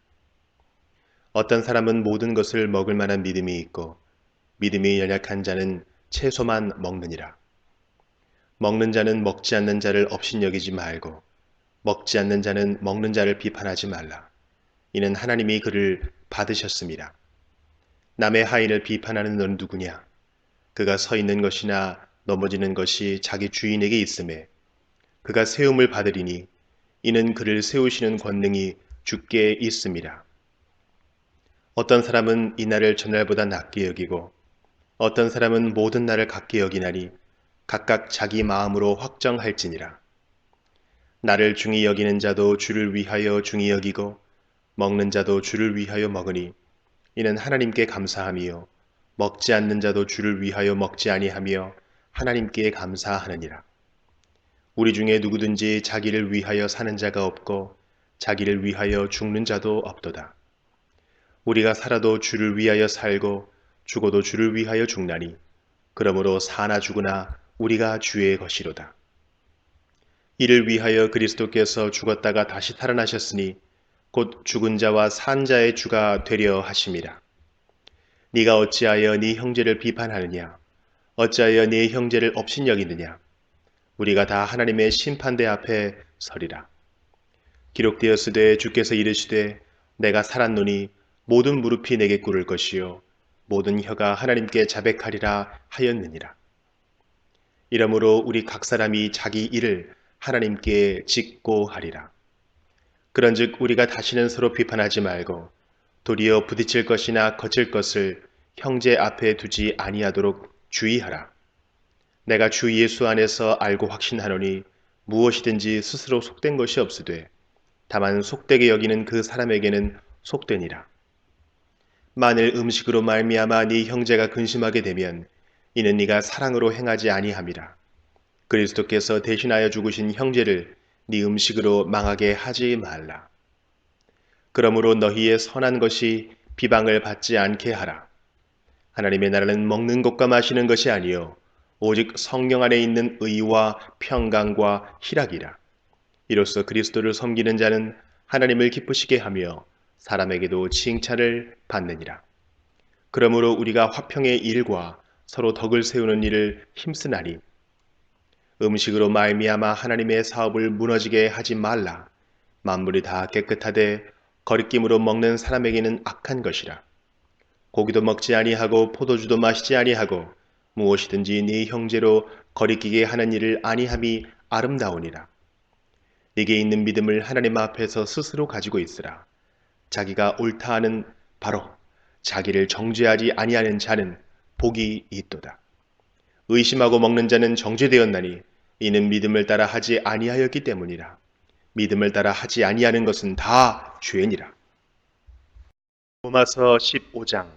어떤 사람은 모든 것을 먹을 만한 믿음이 있고 믿음이 연약한 자는 채소만 먹느니라. 먹는 자는 먹지 않는 자를 업신여기지 말고 먹지 않는 자는 먹는 자를 비판하지 말라. 이는 하나님이 그를 받으셨습니다. 남의 하인을 비판하는 너는 누구냐? 그가 서 있는 것이나 넘어지는 것이 자기 주인에게 있음에 그가 세움을 받으리니 이는 그를 세우시는 권능이 주께 있습니다. 어떤 사람은 이 날을 전날보다 낮게 여기고 어떤 사람은 모든 날을 같게 여기나니 각각 자기 마음으로 확정할지니라. 나를 중히 여기는 자도 주를 위하여 중히 여기고 먹는 자도 주를 위하여 먹으니 이는 하나님께 감사함이요 먹지 않는 자도 주를 위하여 먹지 아니하며 하나님께 감사하느니라. 우리 중에 누구든지 자기를 위하여 사는 자가 없고 자기를 위하여 죽는 자도 없도다. 우리가 살아도 주를 위하여 살고 죽어도 주를 위하여 죽나니 그러므로 사나 죽으나 우리가 주의 것이로다. 이를 위하여 그리스도께서 죽었다가 다시 살아나셨으니 곧 죽은 자와 산 자의 주가 되려 하심이라. 네가 어찌하여 네 형제를 비판하느냐? 어찌하여 네 형제를 업신여기느냐? 우리가 다 하나님의 심판대 앞에 서리라. 기록되었으되 주께서 이르시되 내가 살았노니 모든 무릎이 내게 꿇을 것이요 모든 혀가 하나님께 자백하리라 하였느니라. 이러므로 우리 각 사람이 자기 일을 하나님께 직고하리라. 그런즉 우리가 다시는 서로 비판하지 말고 도리어 부딪힐 것이나 거칠 것을 형제 앞에 두지 아니하도록 주의하라. 내가 주 예수 안에서 알고 확신하노니 무엇이든지 스스로 속된 것이 없으되 다만 속되게 여기는 그 사람에게는 속되니라. 만일 음식으로 말미암아 네 형제가 근심하게 되면 이는 네가 사랑으로 행하지 아니함이라. 그리스도께서 대신하여 죽으신 형제를 네 음식으로 망하게 하지 말라. 그러므로 너희의 선한 것이 비방을 받지 않게 하라. 하나님의 나라는 먹는 것과 마시는 것이 아니요 오직 성령 안에 있는 의와 평강과 희락이라. 이로써 그리스도를 섬기는 자는 하나님을 기쁘시게 하며 사람에게도 칭찬을 받느니라. 그러므로 우리가 화평의 일과 서로 덕을 세우는 일을 힘쓰나니 음식으로 말미암아 하나님의 사업을 무너지게 하지 말라. 만물이 다 깨끗하되 거리낌으로 먹는 사람에게는 악한 것이라. 고기도 먹지 아니하고 포도주도 마시지 아니하고 무엇이든지 네 형제로 거리끼게 하는 일을 아니함이 아름다우니라. 네게 있는 믿음을 하나님 앞에서 스스로 가지고 있으라. 자기가 옳다 하는 바로 자기를 정죄하지 아니하는 자는 복이 있도다. 의심하고 먹는 자는 정죄되었나니 이는 믿음을 따라 하지 아니하였기 때문이라. 믿음을 따라 하지 아니하는 것은 다 죄니라. 로마서 15장.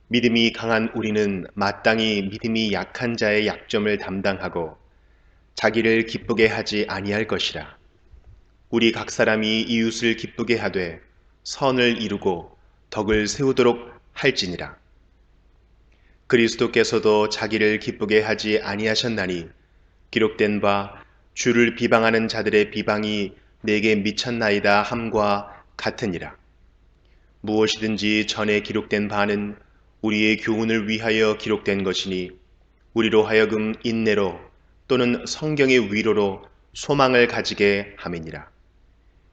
믿음이 강한 우리는 마땅히 믿음이 약한 자의 약점을 담당하고 자기를 기쁘게 하지 아니할 것이라. 우리 각 사람이 이웃을 기쁘게 하되 선을 이루고 덕을 세우도록 할지니라. 그리스도께서도 자기를 기쁘게 하지 아니하셨나니 기록된 바 주를 비방하는 자들의 비방이 내게 미쳤나이다 함과 같으니라. 무엇이든지 전에 기록된 바는 우리의 교훈을 위하여 기록된 것이니 우리로 하여금 인내로 또는 성경의 위로로 소망을 가지게 함이니라.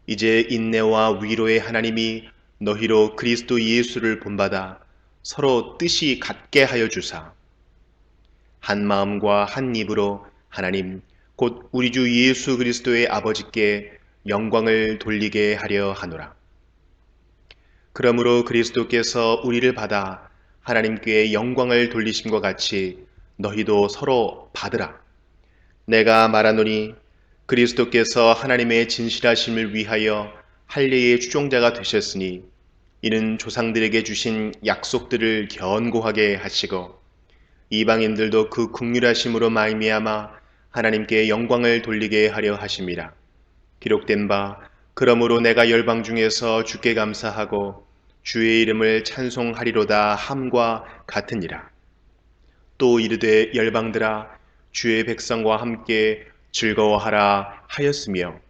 이제 인내와 위로의 하나님이 너희로 그리스도 예수를 본받아 서로 뜻이 같게 하여 주사 한 마음과 한 입으로 하나님 곧 우리 주 예수 그리스도의 아버지께 영광을 돌리게 하려 하노라. 그러므로 그리스도께서 우리를 받아 하나님께 영광을 돌리심과 같이 너희도 서로 받으라. 내가 말하노니 그리스도께서 하나님의 진실하심을 위하여 할례의 추종자가 되셨으니 이는 조상들에게 주신 약속들을 견고하게 하시고 이방인들도 그 긍휼하심으로 말미암아 하나님께 영광을 돌리게 하려 하심이라. 기록된 바 그러므로 내가 열방 중에서 주께 감사하고 주의 이름을 찬송하리로다 함과 같으니라. 또 이르되 열방들아 주의 백성과 함께 즐거워하라 하였으며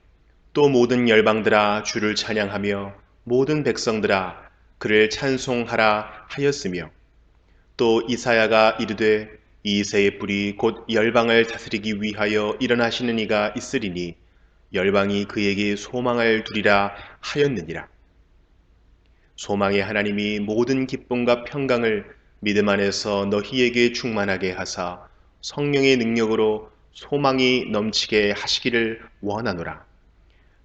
또 모든 열방들아 주를 찬양하며 모든 백성들아 그를 찬송하라 하였으며 또 이사야가 이르되 이새의 뿔이 곧 열방을 다스리기 위하여 일어나시는 이가 있으리니 열방이 그에게 소망을 두리라 하였느니라. 소망의 하나님이 모든 기쁨과 평강을 믿음 안에서 너희에게 충만하게 하사 성령의 능력으로 소망이 넘치게 하시기를 원하노라.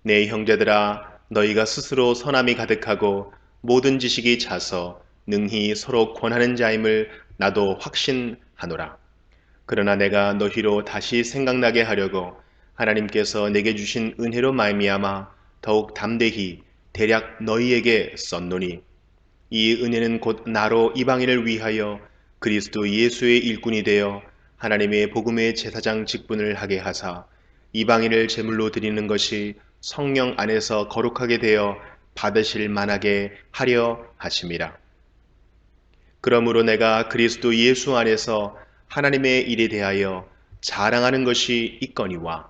내 형제들아 너희가 스스로 선함이 가득하고 모든 지식이 차서 능히 서로 권하는 자임을 나도 확신하노라. 그러나 내가 너희로 다시 생각나게 하려고 하나님께서 내게 주신 은혜로 말미암아 더욱 담대히 대략 너희에게 썼노니 이 은혜는 곧 나로 이방인을 위하여 그리스도 예수의 일꾼이 되어 하나님의 복음의 제사장 직분을 하게 하사 이방인을 제물로 드리는 것이 성령 안에서 거룩하게 되어 받으실 만하게 하려 하심이라. 그러므로 내가 그리스도 예수 안에서 하나님의 일에 대하여 자랑하는 것이 있거니와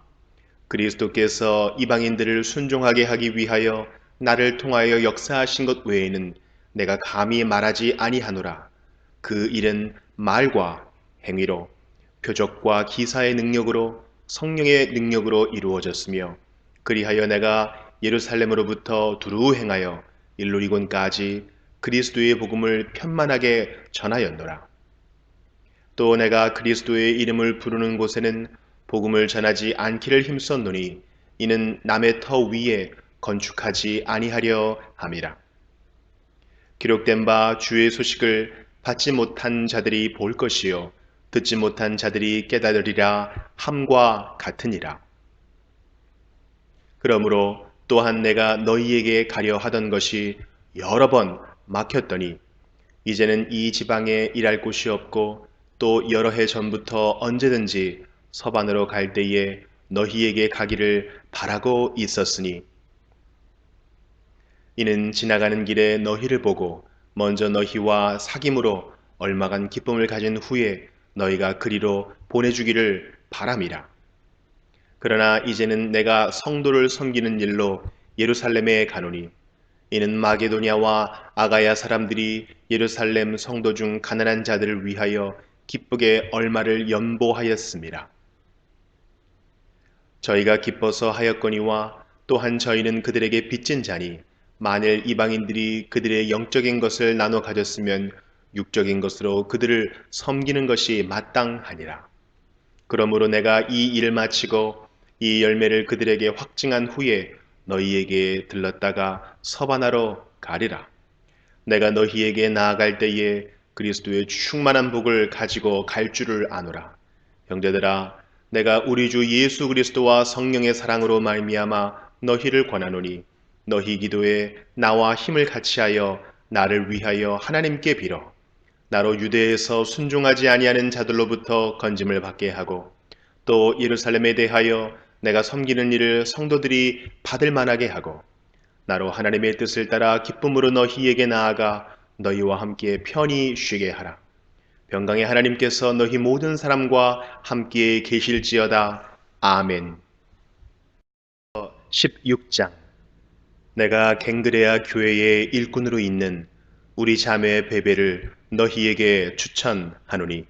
그리스도께서 이방인들을 순종하게 하기 위하여 나를 통하여 역사하신 것 외에는 내가 감히 말하지 아니하노라. 그 일은 말과 행위로 표적과 기사의 능력으로 성령의 능력으로 이루어졌으며 그리하여 내가 예루살렘으로부터 두루 행하여 일루리곤까지 그리스도의 복음을 편만하게 전하였노라. 또 내가 그리스도의 이름을 부르는 곳에는 복음을 전하지 않기를 힘썼노니 이는 남의 터 위에 건축하지 아니하려 함이라. 기록된 바 주의 소식을 받지 못한 자들이 볼 것이요 듣지 못한 자들이 깨달으리라 함과 같으니라. 그러므로 또한 내가 너희에게 가려 하던 것이 여러 번 막혔더니 이제는 이 지방에 일할 곳이 없고 또 여러 해 전부터 언제든지 서반으로 갈 때에 너희에게 가기를 바라고 있었으니 이는 지나가는 길에 너희를 보고 먼저 너희와 사귐으로 얼마간 기쁨을 가진 후에 너희가 그리로 보내주기를 바람이라. 그러나 이제는 내가 성도를 섬기는 일로 예루살렘에 가노니 이는 마게도냐와 아가야 사람들이 예루살렘 성도 중 가난한 자들을 위하여 기쁘게 얼마를 연보하였습니다. 저희가 기뻐서 하였거니와 또한 저희는 그들에게 빚진 자니 만일 이방인들이 그들의 영적인 것을 나눠 가졌으면 육적인 것으로 그들을 섬기는 것이 마땅하니라. 그러므로 내가 이 일을 마치고 이 열매를 그들에게 확증한 후에 너희에게 들렀다가 서바나로 가리라. 내가 너희에게 나아갈 때에 그리스도의 충만한 복을 가지고 갈 줄을 아노라. 형제들아, 내가 우리 주 예수 그리스도와 성령의 사랑으로 말미암아 너희를 권하노니 너희 기도에 나와 힘을 같이하여 나를 위하여 하나님께 빌어 나로 유대에서 순종하지 아니하는 자들로부터 건짐을 받게 하고 또 예루살렘에 대하여 내가 섬기는 일을 성도들이 받을 만하게 하고 나로 하나님의 뜻을 따라 기쁨으로 너희에게 나아가 너희와 함께 편히 쉬게 하라. 평강의 하나님께서 너희 모든 사람과 함께 계실지어다. 아멘. 16장. 내가 갱그레아 교회의 일꾼으로 있는 우리 자매 베베를 너희에게 추천하노니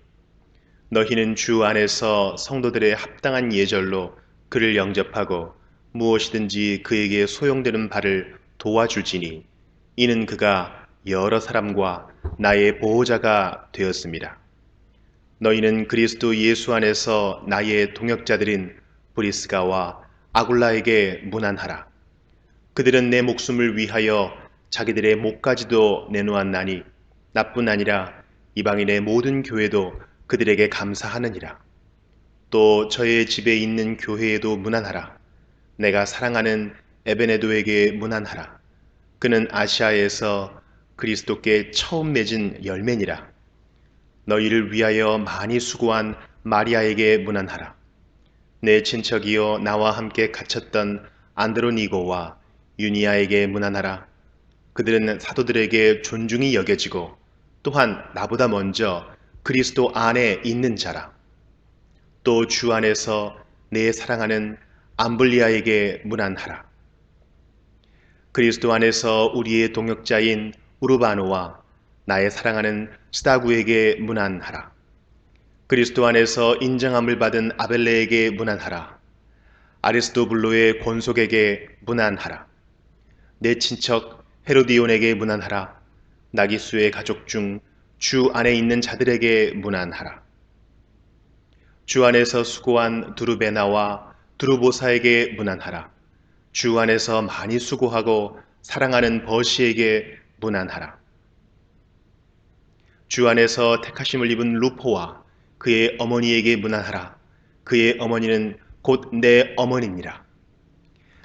너희는 주 안에서 성도들의 합당한 예절로 그를 영접하고 무엇이든지 그에게 소용되는 바를 도와줄지니 이는 그가 여러 사람과 나의 보호자가 되었습니다. 너희는 그리스도 예수 안에서 나의 동역자들인 브리스가와 아굴라에게 문안하라. 그들은 내 목숨을 위하여 자기들의 목까지도 내놓았나니 나뿐 아니라 이방인의 모든 교회도 그들에게 감사하느니라. 또 저의 집에 있는 교회에도 문안하라. 내가 사랑하는 에베네도에게 문안하라. 그는 아시아에서 그리스도께 처음 맺은 열매니라. 너희를 위하여 많이 수고한 마리아에게 문안하라. 내 친척이요 나와 함께 갇혔던 안드로니고와 유니아에게 문안하라. 그들은 사도들에게 존중이 여겨지고 또한 나보다 먼저 그리스도 안에 있는 자라. 또 주 안에서 내 사랑하는 암블리아에게 문안하라. 그리스도 안에서 우리의 동역자인 우르바노와 나의 사랑하는 스다구에게 문안하라. 그리스도 안에서 인정함을 받은 아벨레에게 문안하라. 아리스도블로의 권속에게 문안하라. 내 친척 헤로디온에게 문안하라. 나기수의 가족 중 주 안에 있는 자들에게 문안하라. 주 안에서 수고한 두루베나와 두루보사에게 문안하라. 주 안에서 많이 수고하고 사랑하는 버시에게 문안하라. 주 안에서 택하심을 입은 루포와 그의 어머니에게 문안하라. 그의 어머니는 곧 내 어머니니라.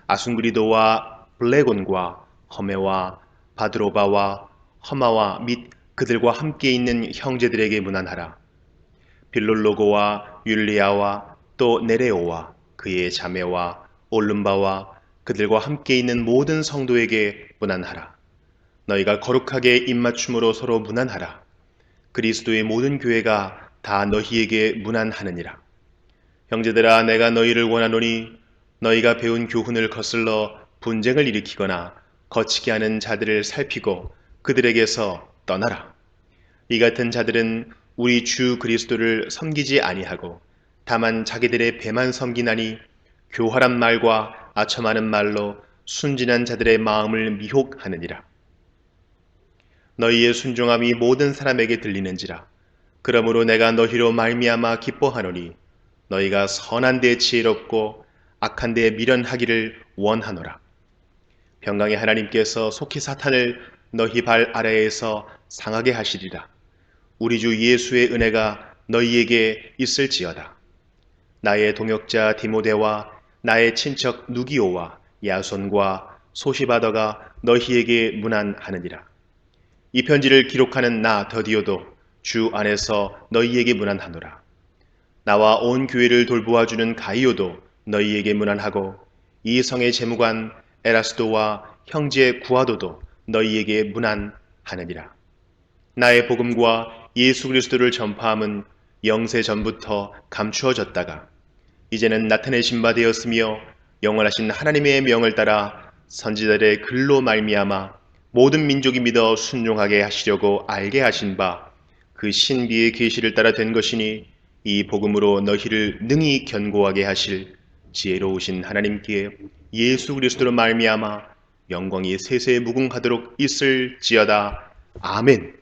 아순그리도와 블레곤과 허메와 바드로바와 허마와 및 그들과 함께 있는 형제들에게 문안하라. 빌롤로고와 율리아와 또 네레오와 그의 자매와 올름바와 그들과 함께 있는 모든 성도에게 문안하라. 너희가 거룩하게 입맞춤으로 서로 문안하라. 그리스도의 모든 교회가 다 너희에게 문안하느니라. 형제들아, 내가 너희를 원하노니 너희가 배운 교훈을 거슬러 분쟁을 일으키거나 거치게 하는 자들을 살피고 그들에게서 떠나라. 이 같은 자들은 우리 주 그리스도를 섬기지 아니하고 다만 자기들의 배만 섬기나니 교활한 말과 아첨하는 말로 순진한 자들의 마음을 미혹하느니라. 너희의 순종함이 모든 사람에게 들리는지라. 그러므로 내가 너희로 말미암아 기뻐하노니 너희가 선한 데에 지혜롭고 악한 데에 미련하기를 원하노라. 평강의 하나님께서 속히 사탄을 너희 발 아래에서 상하게 하시리라. 우리 주 예수의 은혜가 너희에게 있을지어다. 나의 동역자 디모데와 나의 친척 누기오와 야손과 소시바더가 너희에게 문안하느니라. 이 편지를 기록하는 나 더디오도 주 안에서 너희에게 문안하노라. 나와 온 교회를 돌보아주는 가이오도 너희에게 문안하고 이 성의 재무관 에라스도와 형제 구아도도 너희에게 문안하느니라. 나의 복음과 예수 그리스도를 전파함은 영세 전부터 감추어졌다가 이제는 나타내신 바 되었으며 영원하신 하나님의 명을 따라 선지자들의 글로 말미암아 모든 민족이 믿어 순종하게 하시려고 알게 하신 바 그 신비의 계시를 따라 된 것이니 이 복음으로 너희를 능히 견고하게 하실 지혜로우신 하나님께 예수 그리스도로 말미암아 영광이 세세 무궁하도록 있을지어다. 아멘.